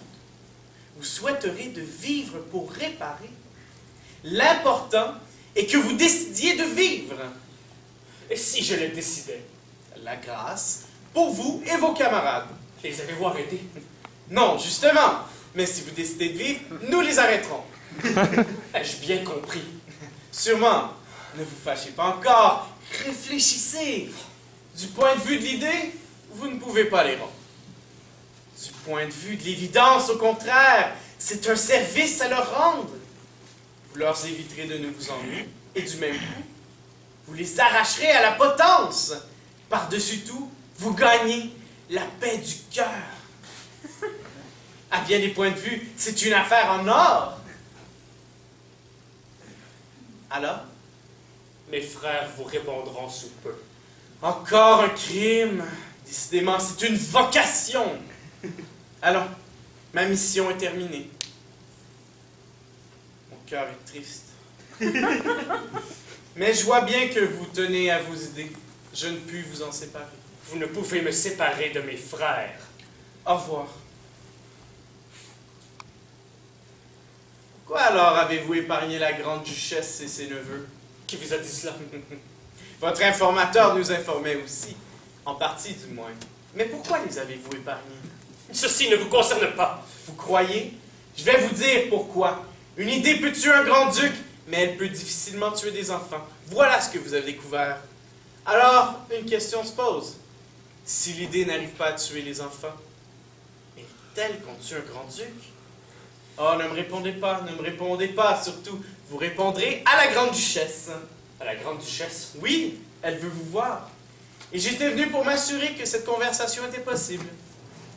vous souhaiterez de vivre pour réparer. L'important est que vous décidiez de vivre. Et si je le décidais? La grâce pour vous et vos camarades. Les avez-vous arrêtés? Non, justement. Mais si vous décidez de vivre, nous les arrêterons. Ai-je bien compris? Sûrement. Ne vous fâchez pas encore. Réfléchissez. Du point de vue de l'idée, vous ne pouvez pas les rendre. Du point de vue de l'évidence, au contraire, c'est un service à leur rendre. Vous leur éviterez de nouveaux ennuis, et du même coup, vous les arracherez à la potence. Par-dessus tout, vous gagnez la paix du cœur. À bien des points de vue, c'est une affaire en or. Alors? Mes frères vous répondront sous peu. Encore un crime. Décidément, c'est une vocation. Allons, ma mission est terminée. Mon cœur est triste. Mais je vois bien que vous tenez à vos idées. Je ne puis vous en séparer. Vous ne pouvez me séparer de mes frères. Au revoir. Pourquoi alors avez-vous épargné la grande-duchesse et ses neveux? Qui vous a dit cela? Votre informateur nous informait aussi. En partie, du moins. Mais pourquoi les avez-vous épargnés? Ceci ne vous concerne pas. Vous croyez? Je vais vous dire pourquoi. Une idée peut tuer un grand-duc, mais elle peut difficilement tuer des enfants. Voilà ce que vous avez découvert. Alors, une question se pose. Si l'idée n'arrive pas à tuer les enfants, est-elle qu'on tue un grand-duc? Oh, ne me répondez pas, ne me répondez pas, surtout. Vous répondrez à la grande-duchesse. À la grande-duchesse? Oui, elle veut vous voir. Et j'étais venu pour m'assurer que cette conversation était possible.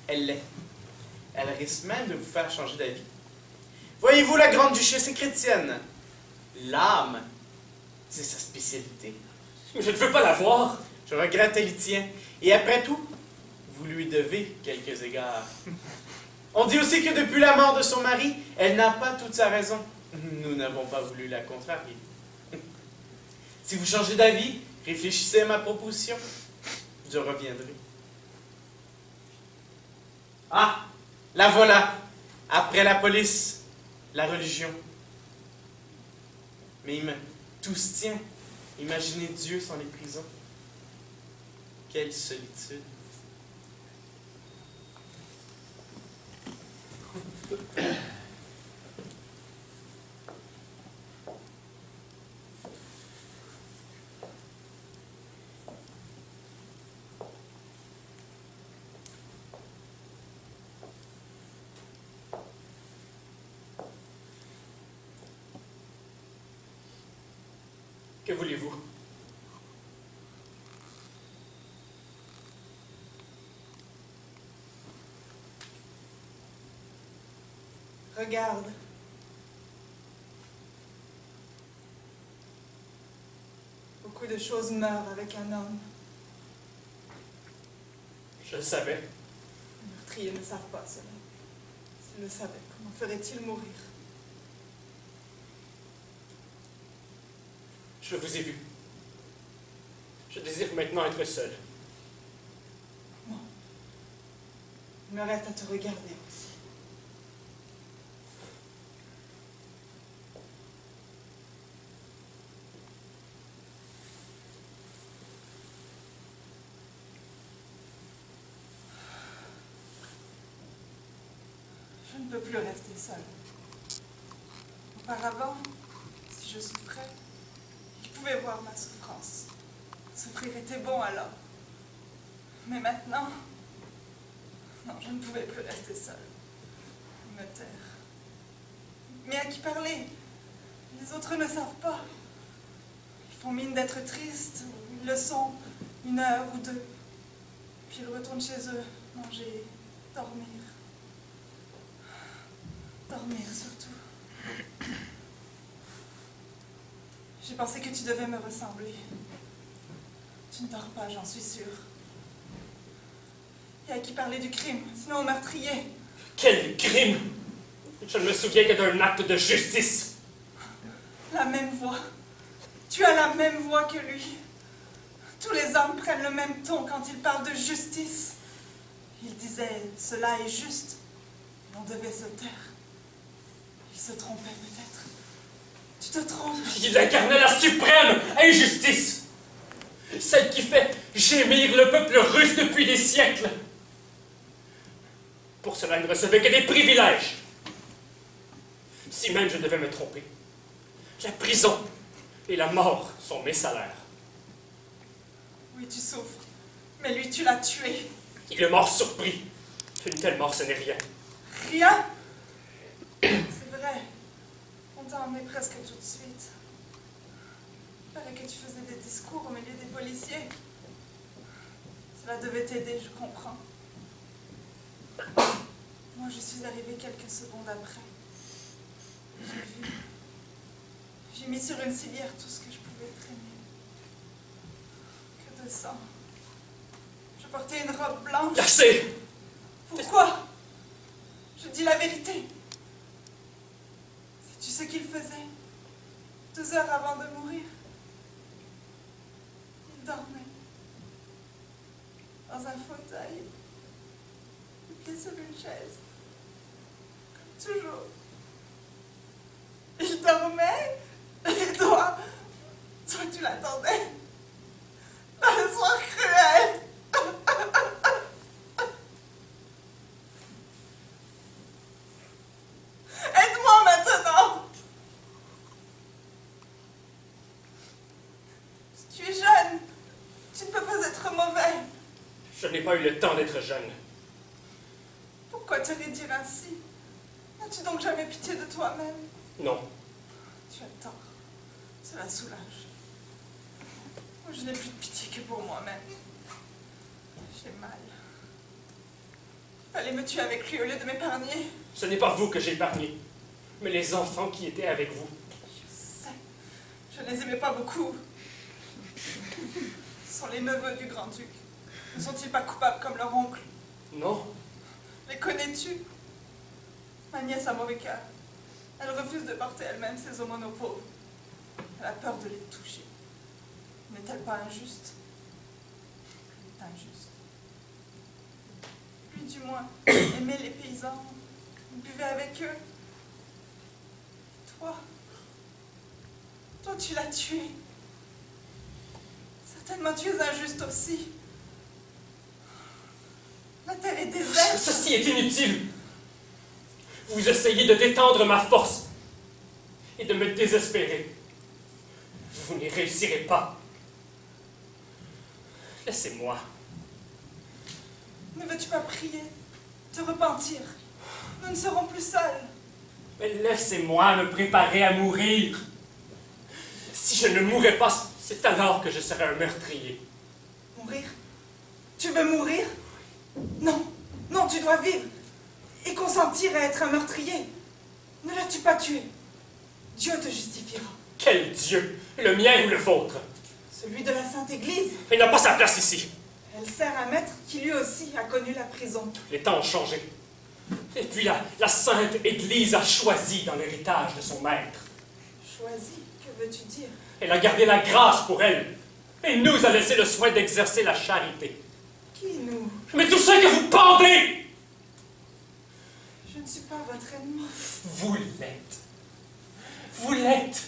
Elle l'est. Elle risque même de vous faire changer d'avis. Voyez-vous, la grande-duchesse est chrétienne. L'âme, c'est sa spécialité. Je ne veux pas la voir. Je regrette, elle y tient. Et après tout, vous lui devez quelques égards. On dit aussi que depuis la mort de son mari, elle n'a pas toute sa raison. Nous n'avons pas voulu la contrarier. Si vous changez d'avis, réfléchissez à ma proposition. Je reviendrai. Ah, la voilà. Après la police, la religion. Mais tout se tient. Imaginez Dieu sans les prisons. Quelle solitude. Que voulez-vous? Regarde. Beaucoup de choses meurent avec un homme. Je le savais. Les meurtriers ne savent pas cela. S'ils le savaient, comment feraient-ils mourir? Je vous ai vu. Je désire maintenant être seul. Non. Il me reste à te regarder aussi. Je ne peux plus rester seule. Auparavant, si je souffrais, il pouvait voir ma souffrance. Souffrir était bon alors. Mais maintenant, non, je ne pouvais plus rester seule. Me taire. Mais à qui parler? Les autres ne savent pas. Ils font mine d'être tristes, ou ils le sont une heure ou deux. Puis ils retournent chez eux, manger, dormir. Dormir surtout. J'ai pensé que tu devais me ressembler. Tu ne dors pas, j'en suis sûre. Et à qui parler du crime, sinon au meurtrier? Quel crime! Je ne me souviens que d'un acte de justice. La même voix. Tu as la même voix que lui. Tous les hommes prennent le même ton quand ils parlent de justice. Ils disaient, cela est juste. Et on devait se taire. Il se trompait peut-être. Tu te trompes. Il incarnait la suprême injustice. Celle qui fait gémir le peuple russe depuis des siècles. Pour cela, il ne recevait que des privilèges. Si même je devais me tromper, la prison et la mort sont mes salaires. Oui, tu souffres. Mais lui, tu l'as tué. Il est mort surpris. Une telle mort, ce n'est rien. Rien? C'est vrai. On t'a emmené presque tout de suite. Il paraît que tu faisais des discours au milieu des policiers. Cela devait t'aider, je comprends. Moi, je suis arrivée quelques secondes après. J'ai vu. J'ai mis sur une civière tout ce que je pouvais traîner. Que de sang. Je portais une robe blanche. Assez! Pourquoi? Je dis la vérité. Sais-tu ce qu'il faisait? 2 heures avant de mourir. Il dormait. Dans un fauteuil. Il était sur une chaise. Comme toujours. Il dormait. Et toi tu l'attendais. Dans le soir cruel. Aide-moi maintenant. Tu es jeune. Tu ne peux pas être mauvais. Je n'ai pas eu le temps d'être jeune. Pourquoi te dire ainsi? N'as-tu donc jamais pitié de toi-même? Non. Tu as tort. Cela soulage. Moi, je n'ai plus de pitié que pour moi-même. J'ai mal. Il fallait me tuer avec lui au lieu de m'épargner. Ce n'est pas vous que j'ai épargné, mais les enfants qui étaient avec vous. Je sais. Je ne les aimais pas beaucoup. Ce sont les neveux du grand-duc. Ne sont-ils pas coupables comme leur oncle? Non. Les connais-tu? Ma nièce a mauvais cœur. Elle refuse de porter elle-même ses aumônes aux pauvres. Elle a peur de les toucher. N'est-elle pas injuste? Elle est injuste. Lui, du moins, aimait les paysans. Il buvait avec eux. Toi, tu l'as tué. Certainement, tu es injuste aussi. La terre est déserte. Ceci est inutile. Vous essayez de détendre ma force et de me désespérer. Vous n'y réussirez pas. Laissez-moi. Ne veux-tu pas prier, te repentir? Nous ne serons plus seuls. Mais laissez-moi me préparer à mourir. Si Si je ne mourais pas, c'est alors que je serais un meurtrier. Mourir? Tu veux mourir? Non, non, tu dois vivre et consentir à être un meurtrier. Ne l'as-tu pas tué? Dieu te justifiera. Quel Dieu? Le mien ou le vôtre? Celui de la Sainte Église. Il n'a pas sa place ici. Elle sert un maître qui lui aussi a connu la prison. Les temps ont changé. Et puis la Sainte Église a choisi dans l'héritage de son maître. Choisi, que veux-tu dire? Elle a gardé la grâce pour elle. Et nous a laissé le soin d'exercer la charité. Qui nous? Mais tous ceux que vous pendez! Je ne suis pas votre ennemi. Vous l'êtes. Vous l'êtes.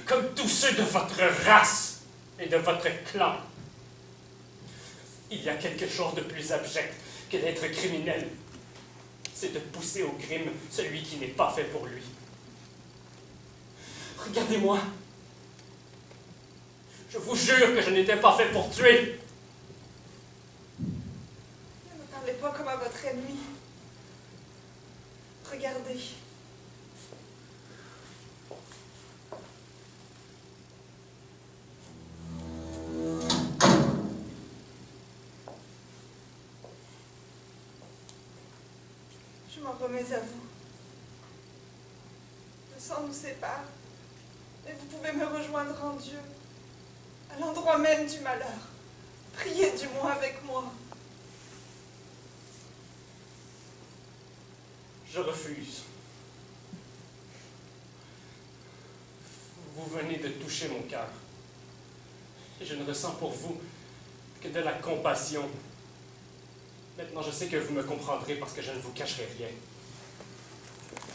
Comme tous ceux de votre race et de votre clan. Il y a quelque chose de plus abject que d'être criminel. C'est de pousser au crime celui qui n'est pas fait pour lui. Regardez-moi. Je vous jure que je n'étais pas fait pour tuer. Ne me parlez pas comme à votre ennemi. Regardez. Je m'en remets à vous. Le sang nous sépare, mais vous pouvez me rejoindre en Dieu, à l'endroit même du malheur. Priez du moins avec moi. Je refuse. Vous venez de toucher mon cœur. Et je ne ressens pour vous que de la compassion. Maintenant, je sais que vous me comprendrez parce que je ne vous cacherai rien.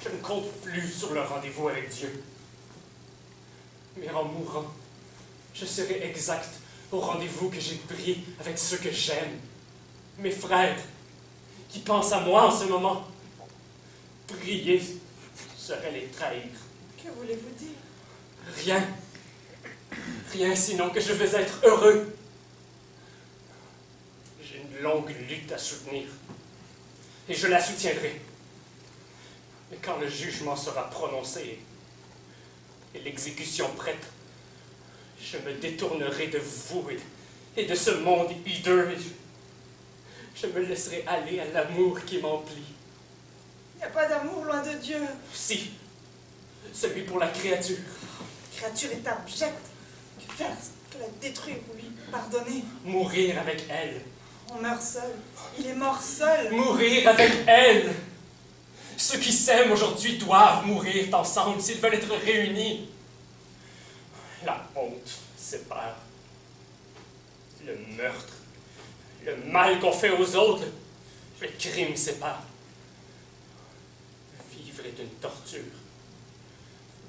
Je ne compte plus sur le rendez-vous avec Dieu. Mais en mourant, je serai exact au rendez-vous que j'ai pris avec ceux que j'aime. Mes frères, qui pensent à moi en ce moment. Prier serait les trahir. Que voulez-vous dire? Rien. Rien sinon que je vais être heureux. J'ai une longue lutte à soutenir. Et je la soutiendrai. Mais quand le jugement sera prononcé et l'exécution prête, je me détournerai de vous et de ce monde hideux. Je me laisserai aller à l'amour qui m'emplit. Il n'y a pas d'amour loin de Dieu. Si, celui pour la créature. La créature est abjecte. Que faire? Que la détruire ou lui pardonner? Mourir avec elle. On meurt seul. Il est mort seul. Mourir avec elle. Ceux qui s'aiment aujourd'hui doivent mourir ensemble s'ils veulent être réunis. La honte sépare. Le meurtre, le mal qu'on fait aux autres, le crime sépare. Vivre est une torture,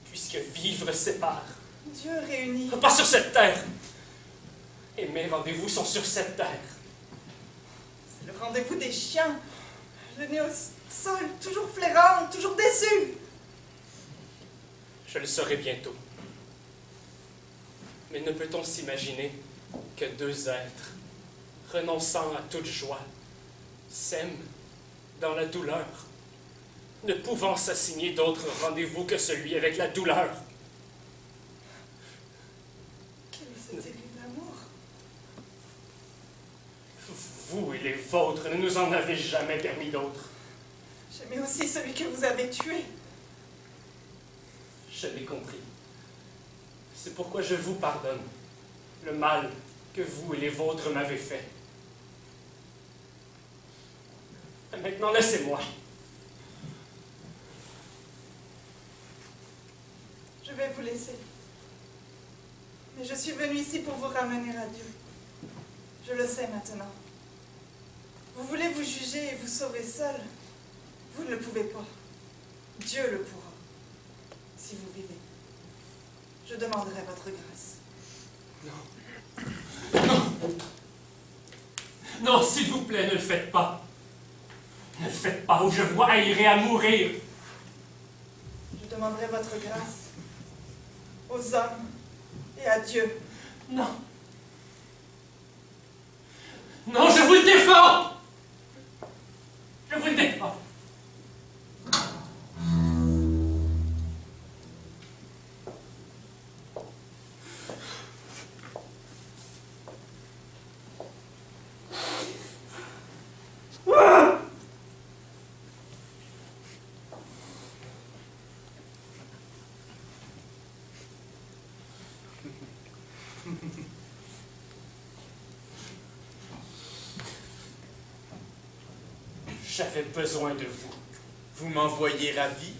puisque vivre sépare. Dieu réunit. Pas sur cette terre. Et mes rendez-vous sont sur cette terre. C'est le rendez-vous des chiens. Le nez au sol, toujours flairant, toujours déçu. Je le saurai bientôt. Mais ne peut-on s'imaginer que deux êtres, renonçant à toute joie, s'aiment dans la douleur, ne pouvant s'assigner d'autre rendez-vous que celui avec la douleur? Quel est cet aigu d'amour? Vous et les vôtres ne nous en avez jamais permis d'autre. J'aimais aussi celui que vous avez tué. Je l'ai compris. C'est pourquoi je vous pardonne le mal que vous et les vôtres m'avez fait. Maintenant, laissez-moi. Je vais vous laisser. Mais je suis venue ici pour vous ramener à Dieu. Je le sais maintenant. Vous voulez vous juger et vous sauver seul. Vous ne le pouvez pas. Dieu le pourra. Si vous vivez. Je demanderai votre grâce. Non. Non. Non, s'il vous plaît, ne le faites pas. Ne le faites pas, ou je vous haïrai à mourir. Je demanderai votre grâce aux hommes et à Dieu. Non. Non, je vous le défends. Je vous le défends. J'avais besoin de vous. Vous m'envoyez ravi.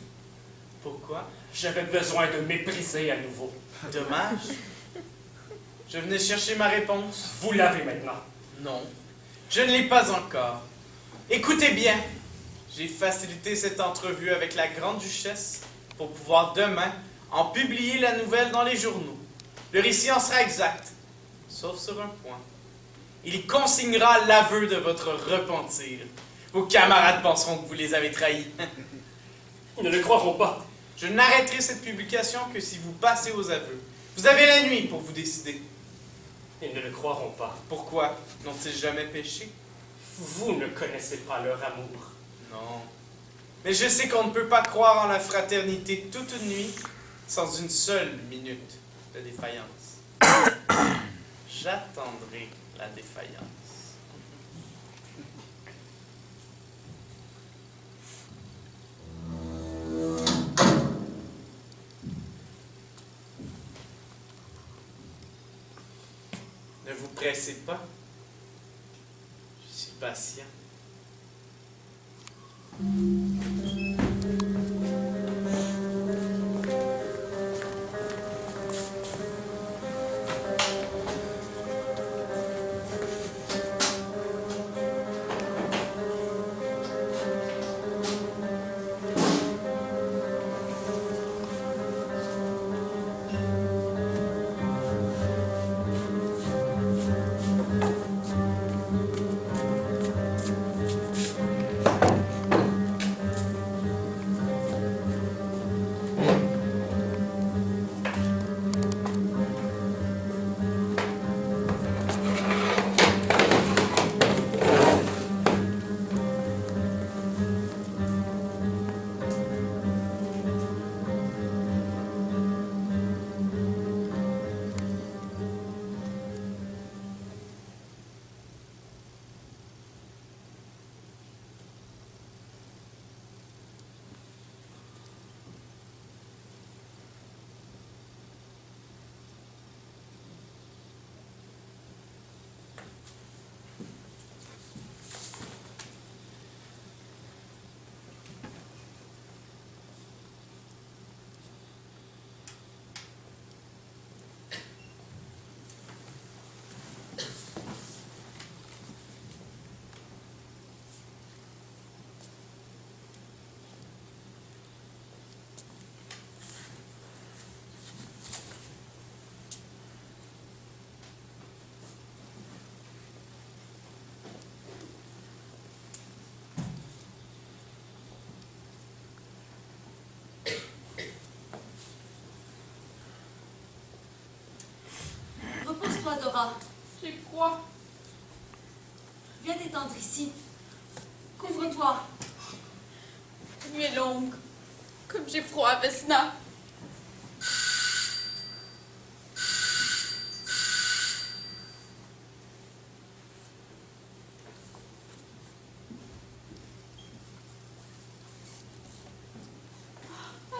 Pourquoi? J'avais besoin de mépriser à nouveau. Dommage. Je venais chercher ma réponse. Vous l'avez maintenant. Non, je ne l'ai pas encore. Écoutez bien, j'ai facilité cette entrevue avec la grande-duchesse pour pouvoir demain en publier la nouvelle dans les journaux. Le récit en sera exact, sauf sur un point. Il consignera l'aveu de votre repentir. Vos camarades penseront que vous les avez trahis. Ils ne le croiront pas. Je n'arrêterai cette publication que si vous passez aux aveux. Vous avez la nuit pour vous décider. Ils ne le croiront pas. Pourquoi? N'ont-ils jamais péché? Vous ne connaissez pas leur amour. Non. Mais je sais qu'on ne peut pas croire en la fraternité toute une nuit sans une seule minute de défaillance. J'attendrai la défaillance. Ne vous pressez pas. Je suis patient. Repose-toi, Dora. J'ai froid. Viens t'étendre ici. Couvre-toi. La nuit est longue. Comme j'ai froid, Vesna.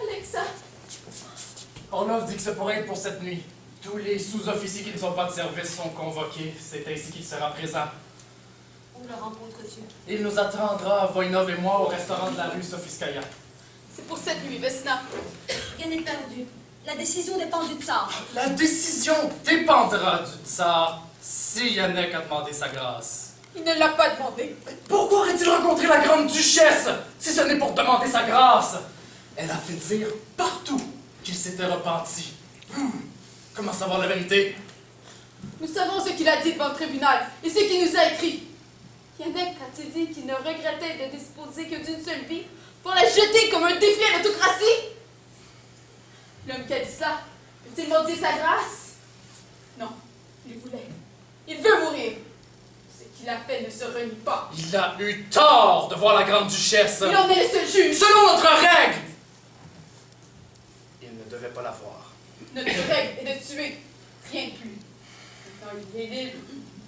Alexa. Orlov dit que ce pourrait être pour cette nuit. Tous les sous-officiers qui ne sont pas de service sont convoqués. C'est ainsi qu'il sera présent. Où le rencontres-tu? Il nous attendra, Voinov et moi, au restaurant de la rue Sofiskaya. C'est pour cette nuit, Vesna. Rien n'est perdu. La décision dépend du tsar. La décision dépendra du tsar si Yannick a demandé sa grâce. Il ne l'a pas demandé. Pourquoi aurait-il rencontré la grande duchesse si ce n'est pour demander sa grâce? Elle a fait dire partout qu'il s'était repenti. Comment savoir la vérité? Nous savons ce qu'il a dit devant le tribunal et ce qu'il nous a écrit. Yannick a-t-il dit qu'il ne regrettait de disposer que d'une seule vie pour la jeter comme un défi à l'autocratie? L'homme qui a dit cela, peut-il maudire sa grâce? Non, il voulait. Il veut mourir. Ce qu'il a fait ne se renie pas. Il a eu tort de voir la grande duchesse. Il en est le seul juge. Selon notre règle, il ne devait pas la voir. Notre règle est de tuer, rien de plus. Maintenant, il est libre.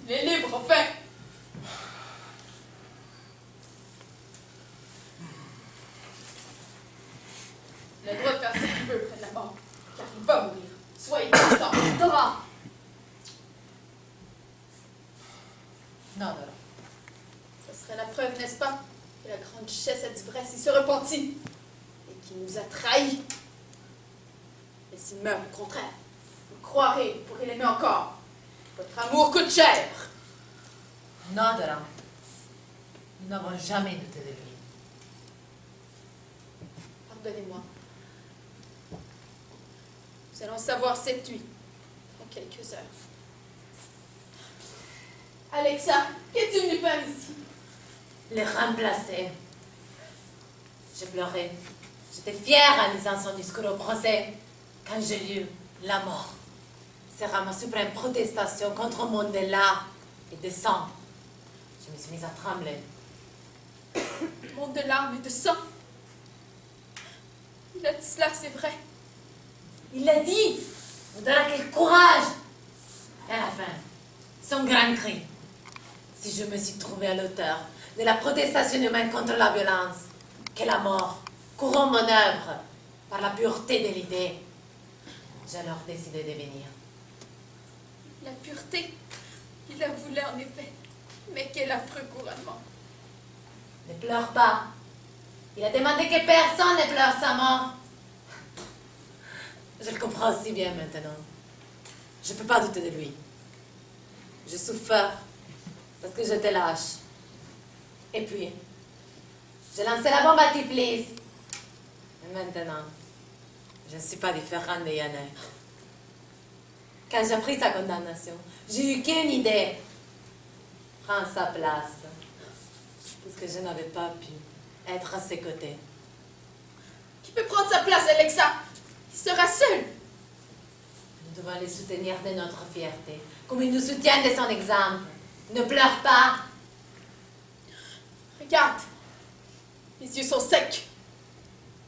Il est libre, enfin. Il a le droit de faire ce qu'il veut près de la mort, car il va mourir. Soyez content. Dora, Non, Dora. Ce serait la preuve, n'est-ce pas? que la grande duchesse a dit vrai s'il se repentit et qu'il nous a trahis. Mais s'il meurt au contraire, vous croirez, vous pourrez l'aimer encore. Votre amour coûte cher. Non, Dora. Nous n'avons jamais douté de lui. Pardonnez-moi. Nous allons savoir cette nuit, dans quelques heures. Alexa, qu'es-tu venue faire ici? Le remplacer. J'ai pleuré. J'étais fière en lisant son discours au procès. Quand j'ai lu la mort sera ma suprême protestation contre un monde de lard et de sang, je me suis mise à trembler. Monde de larmes et de sang. Il a dit cela, c'est vrai. Il l'a dit. On donnera quel courage. Et à la fin, son grand cri. Si je me suis trouvée à l'auteur de la protestation humaine contre la violence, que la mort couronne mon œuvre par la pureté de l'idée, j'ai alors décidé de venir. La pureté, il la voulait en effet. Mais quel affreux couronnement. Ne pleure pas. Il a demandé que personne ne pleure sa mort. Je le comprends si bien maintenant. Je ne peux pas douter de lui. Je souffre parce que j'étais lâche. Et puis, j'ai lancé la bombe à Tiflis. Et maintenant, je ne suis pas différente de Yannick. Quand j'ai pris sa condamnation, j'ai eu qu'une idée. Prendre sa place. Parce que je n'avais pas pu être à ses côtés. Qui peut prendre sa place, Alexa? Il sera seul. Nous devons les soutenir de notre fierté, comme ils nous soutiennent de son exemple. Ne pleure pas. Regarde. Les yeux sont secs.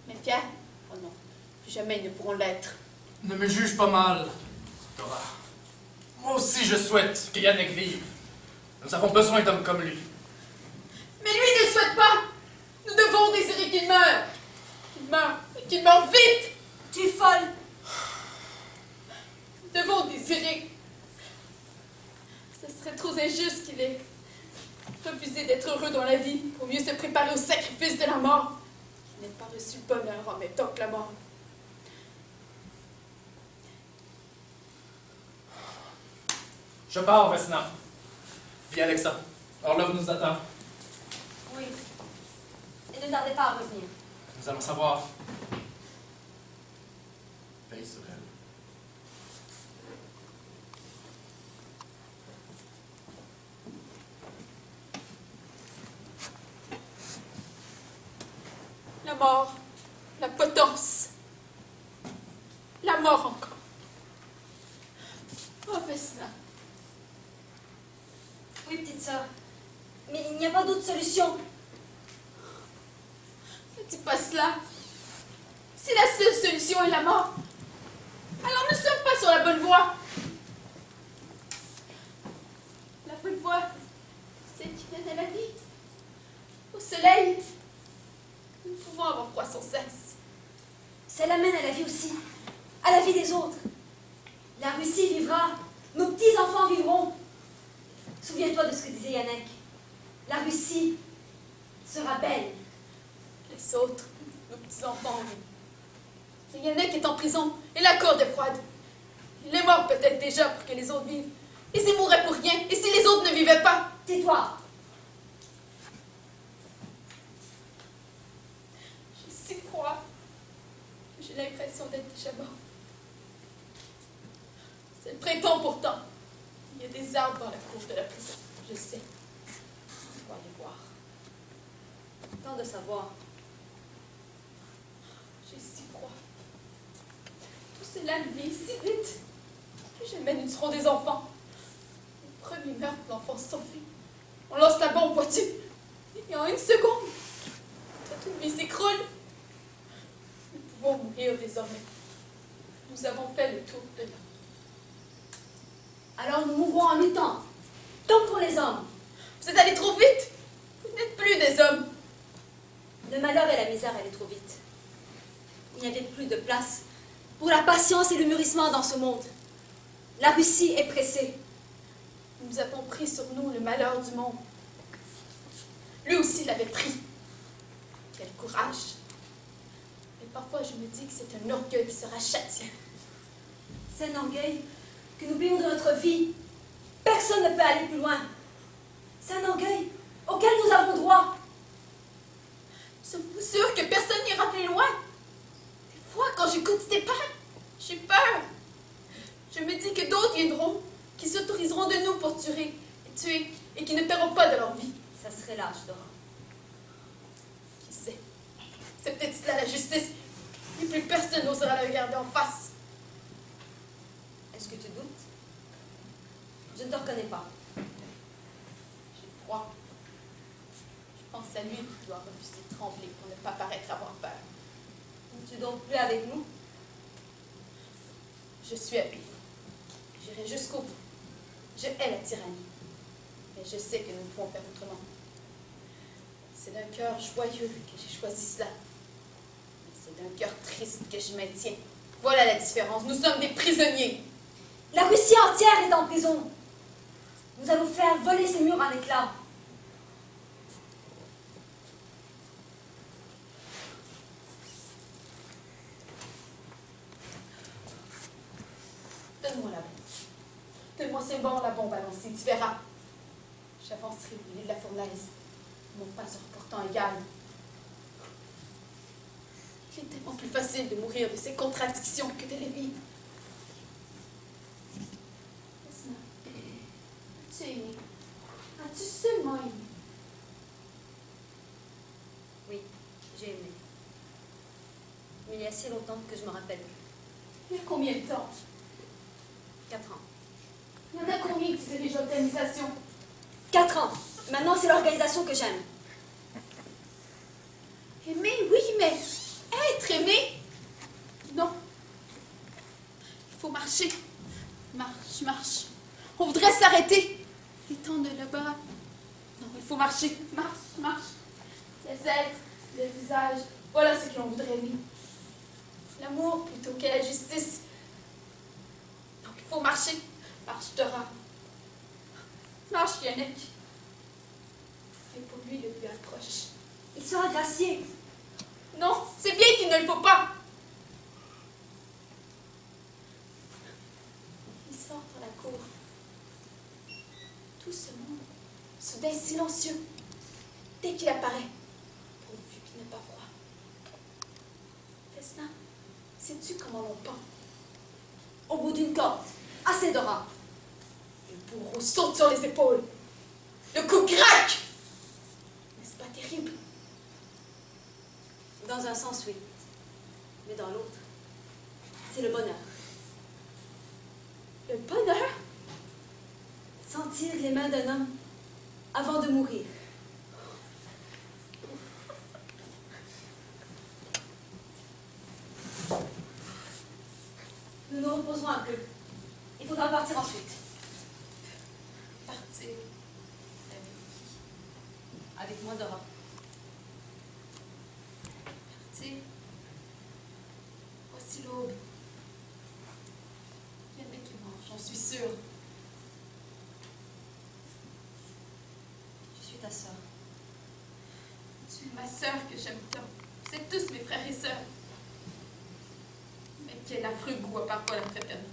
Mais fiers? Oh non, plus jamais ils ne pourront l'être. Ne me juge pas mal, Dora. Moi aussi, je souhaite que Yannick vive. Nous avons besoin d'hommes comme lui. Mais lui ne le souhaite pas. Nous devons désirer qu'il meure. Qu'il meure, et qu'il meure vite. Tu es folle. Nous devons désirer. Ce serait trop injuste qu'il ait refusé d'être heureux dans la vie pour mieux se préparer au sacrifice de la mort. Qu'il n'ait pas reçu le bonheur en même temps que la mort. Je pars, Vesna. Viens, Alexa. Orlov nous attend. Oui. Et ne tardez pas à revenir. Nous allons savoir. Veille sur elle. La mort, la potence, la mort encore. Oh, Vesna. Oui, petite sœur. Mais il n'y a pas d'autre solution. Ne dis pas cela. Si la seule solution est la mort, alors nous ne sommes pas sur la bonne voie. La bonne voie, c'est qui mène à la vie, au soleil. Nous pouvons avoir froid sans cesse. Ça l'amène à la vie aussi. À la vie des autres. La Russie vivra. Nos petits-enfants vivront. Souviens-toi de ce que disait Yannick. La Russie sera belle. Les autres, nos petits-enfants, oui. Yannick est en prison et la corde est froide. Il est mort peut-être déjà pour que les autres vivent. Et s'il mourait pour rien, et si les autres ne vivaient pas? Tais-toi. J'ai si froid. J'ai l'impression d'être déjà mort. C'est le printemps pourtant. Il y a des arbres dans la cour de la prison. Je sais. On va les voir. Tant de savoir. J'ai si froid. Tout cela me vient si vite. Plus jamais nous serons des enfants. Au premier meurtre, l'enfant s'enfuit. On lance la bombe, vois-tu? Et en une seconde, toute une vie s'écroule. Nous pouvons mourir désormais. Nous avons fait le tour de l'homme. Alors nous mourrons en luttant. Comme pour les hommes. Vous êtes allés trop vite. Vous n'êtes plus des hommes. Le malheur et la misère allaient trop vite. Il n'y avait plus de place pour la patience et le mûrissement dans ce monde. La Russie est pressée. Nous avons pris sur nous le malheur du monde. Lui aussi l'avait pris. Quel courage! Et parfois, je me dis que c'est un orgueil qui sera châtié. C'est un orgueil que nous payons de notre vie. Personne ne peut aller plus loin. C'est un orgueil auquel nous avons droit. Sommes-vous sûrs que personne n'ira plus loin? Des fois, quand j'écoute ces paroles, j'ai peur. Je me dis que d'autres viendront, qui s'autoriseront de nous pour tuer, et qui ne paieront pas de leur vie. Ça serait lâche, Dora. Qui sait? C'est peut-être cela la justice. Et plus personne n'osera la regarder en face. Est-ce que tu doutes? Je ne te reconnais pas. J'ai froid. Je pense à lui qui doit refuser de trembler pour ne pas paraître avoir peur. Es-tu donc plus avec nous? Je suis habillée. J'irai jusqu'au bout. Je hais la tyrannie. Mais je sais que nous ne pouvons faire autrement. C'est d'un cœur joyeux que j'ai choisi cela. Mais c'est d'un cœur triste que je maintiens. Voilà la différence. Nous sommes des prisonniers. La Russie entière est en prison. Nous allons faire voler ces murs en éclats. Donne-moi la bombe. Donne-moi c'est bon, la bombe à lancer. Tu verras. J'avancerai au milieu de la fournaise. Mon pas se reportant égal. Il est tellement plus facile de mourir de ces contradictions que de les vivre. As-tu aimé? As-tu seulement aimé? Oui, j'ai aimé. Mais il y a si longtemps que je me rappelle plus. Il y a combien de temps? 4 ans. Il y en a combien qui se déjà l'organisation? 4 ans. Maintenant, c'est l'organisation que j'aime. Aimer, oui, mais être aimé? Non. Il faut marcher. Marche, marche. On voudrait s'arrêter. L'étendre le bras. Non, il faut marcher. Marche, marche. Les êtres, le visage, voilà ce que l'on voudrait aimer. L'amour plutôt que la justice. Donc il faut marcher. Marche, Dora. Marche, Yannick. Et pour lui, le plus approche. Il sera glacier. Non, c'est bien qu'il ne le faut pas. Il sort dans la cour. Tout ce monde, soudain silencieux, dès qu'il apparaît, pourvu qu'il n'ait pas froid. Festin, sais-tu comment l'on pend? Au bout d'une corde. Assez, Dora. Le bourreau saute sur les épaules. Le coup craque. N'est-ce pas terrible? Dans un sens, oui. Mais dans l'autre, c'est le bonheur. Le bonheur? Sentir les mains d'un homme avant de mourir. Nous nous reposerons un peu. Il faudra partir ensuite. Partir. Avec moi, Dora. Partir. Voici l'aube. Il y en a qui mangent, j'en suis sûre. Je suis ta sœur. Tu es ma sœur que j'aime tant. Vous êtes tous mes frères et sœurs. Mais quel affreux goût a parfois la fraternité.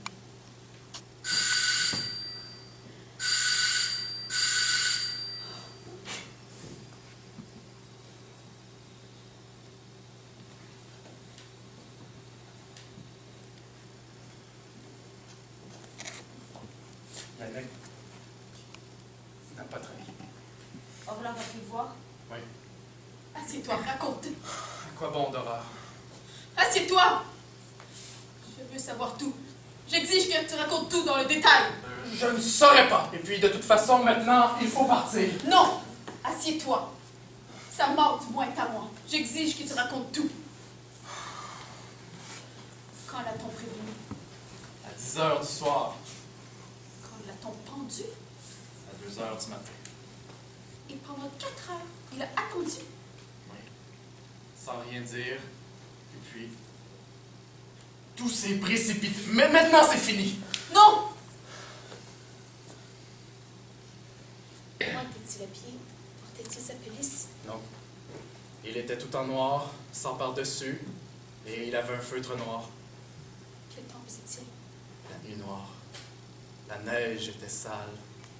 Yannick n'a pas trahi. Orlan va-t-il voir? Oui. Assieds-toi, raconte. À quoi bon, Dora? Assieds-toi. Je veux savoir tout. J'exige que tu racontes tout dans le détail. Je ne saurais pas. Et puis, de toute façon, maintenant, il faut partir. Non. Assieds-toi. Sa mort, du moins, est à moi. J'exige que tu racontes tout. Quand l'a-t-on prévenu? À 10 heures du soir, Quand l'a-t-on pendu? à 2 heures du matin. Et pendant 4 heures, il a attendu. Oui. Sans rien dire. Et puis, tout s'est précipité. Mais maintenant, c'est fini. Non! Comment était-il habillé? Portait-il sa pelisse? Non. Il Il était tout en noir, sans par-dessus, et il avait un feutre noir. Quel temps faisait-il? La nuit noire. La neige était sale,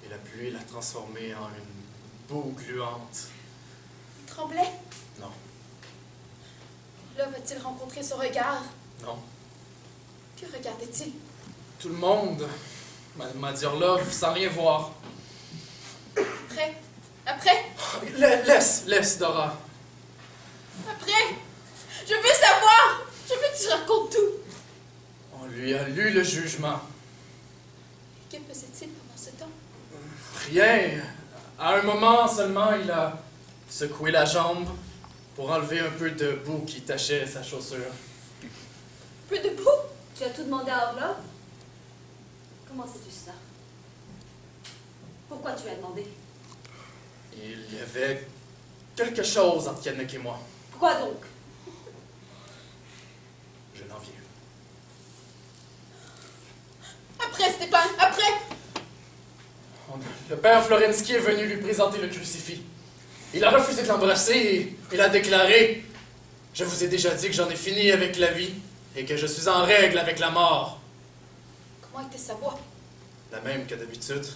et la pluie l'a transformée en une boue gluante. Il tremblait? Non, Là va-t-il rencontrer son regard? non. Que regardait-il? Tout le monde m'a dit Orlov sans rien voir. Après? Après? Laisse, Dora. Après? Je veux savoir! Je veux que tu racontes tout! On lui a lu le jugement. Que faisait-il pendant ce temps? Rien. À un moment seulement, il a secoué la jambe pour enlever un peu de boue qui tachait sa chaussure. Peu de boue? Tu as tout demandé à Orlov? Comment sais-tu cela? Pourquoi tu as demandé? Il y avait quelque chose entre Yannick et moi. Pourquoi donc? Je l'enviais. Après, Stéphane, après! Le père Florensky est venu lui présenter le crucifix. Il a refusé de l'embrasser et il a déclaré « Je vous ai déjà dit que j'en ai fini avec la vie et que je suis en règle avec la mort. Comment était sa voix? » La même que d'habitude,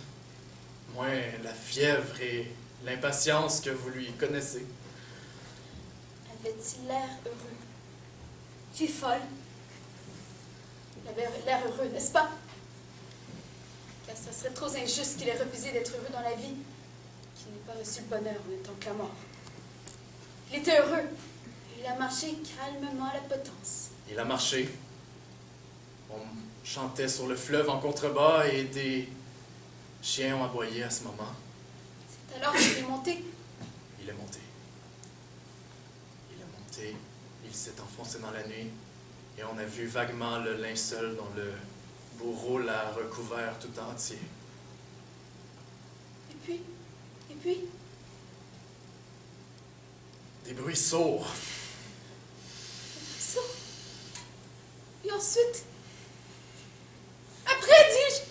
moins la fièvre et l'impatience que vous lui connaissez. Avait-il l'air heureux? Tu es folle? Il avait l'air heureux, n'est-ce pas? Car ça serait trop injuste qu'il ait refusé d'être heureux dans la vie, qu'il n'ait pas reçu le bonheur en étant que la mort. Il était heureux. Il a marché calmement à la potence. Il a marché. On chantait sur le fleuve en contrebas et des chiens ont aboyé à ce moment. C'est alors qu'il est monté. Il est monté. Il est monté. Il s'est enfoncé dans la nuit et on a vu vaguement le linceul dont le bourreau l'a recouvert tout entier. Et puis? Des bruits sourds. Ça. Et ensuite? Après, dis-je!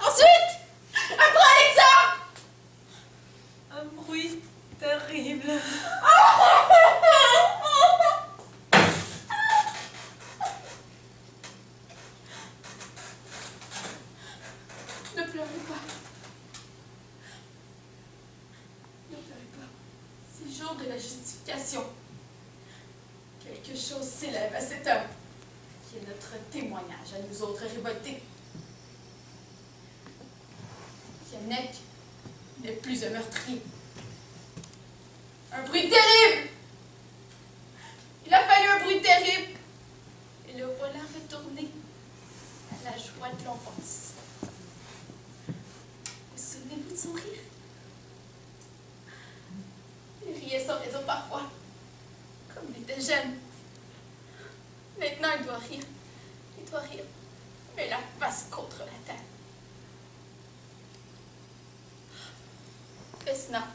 Ensuite! Après, Alexa! Un bruit terrible. Ne pleurez pas. Ne pleurez pas. C'est le jour de la justification. Quelque chose s'élève à cet homme, qui est notre témoignage à nous autres révoltés. Yannick n'est plus un meurtrier. Un bruit terrible! Il a fallu un bruit terrible. Et le voilà retourné à la joie de l'enfance. Vous souvenez-vous de son rire? Il riait sans raison parfois, comme il était jeune. Maintenant, il doit rire. Il doit rire, mais la face contre la tête. Vesna,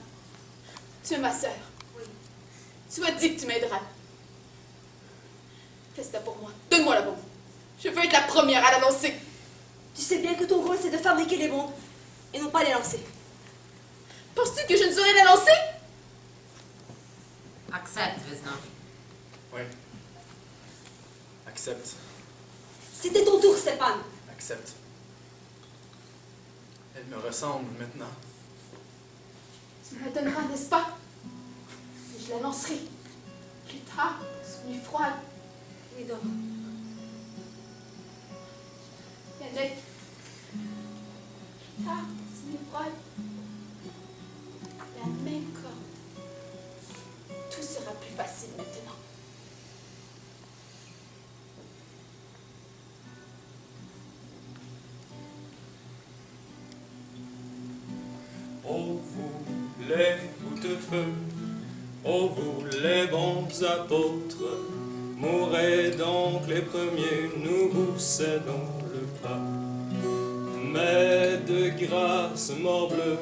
tu es ma sœur. Oui. Tu as dit que tu m'aideras. Fais ça pour moi. Donne-moi la bombe. Je veux être la première à l'annoncer. Tu sais bien que ton rôle, c'est de fabriquer les bombes et non pas les lancer. Penses-tu que je ne saurais la lancer? Accepte, Vesna. Oui. Accepte. C'était ton tour, Stéphane. Accepte. Elle me ressemble maintenant. Tu me la donneras, n'est-ce pas? Et je la lancerai. Plus tard, sous nuit froide. Oui, Dora. Yannick. Plus tard, sous nuit froide. La même corde. Tout sera plus facile maintenant. Ô vous les gouttes-feu, ô vous les bons apôtres, mourrez donc les premiers, nous vous cédons le pas. Mais de grâce, morbleu,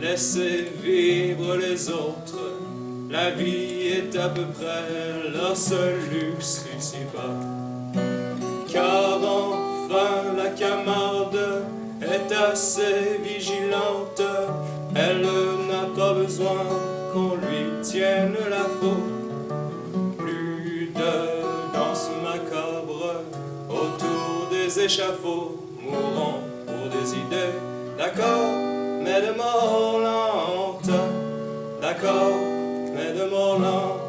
laissez vivre les autres, la vie est à peu près leur seul luxe ici-bas. Car enfin la Camarde est assez vigilante, elle n'a pas besoin qu'on lui tienne la faute. Plus de danse macabre autour des échafauds, mourons pour des idées, d'accord, mais de mort lente, d'accord, mais de mort lente.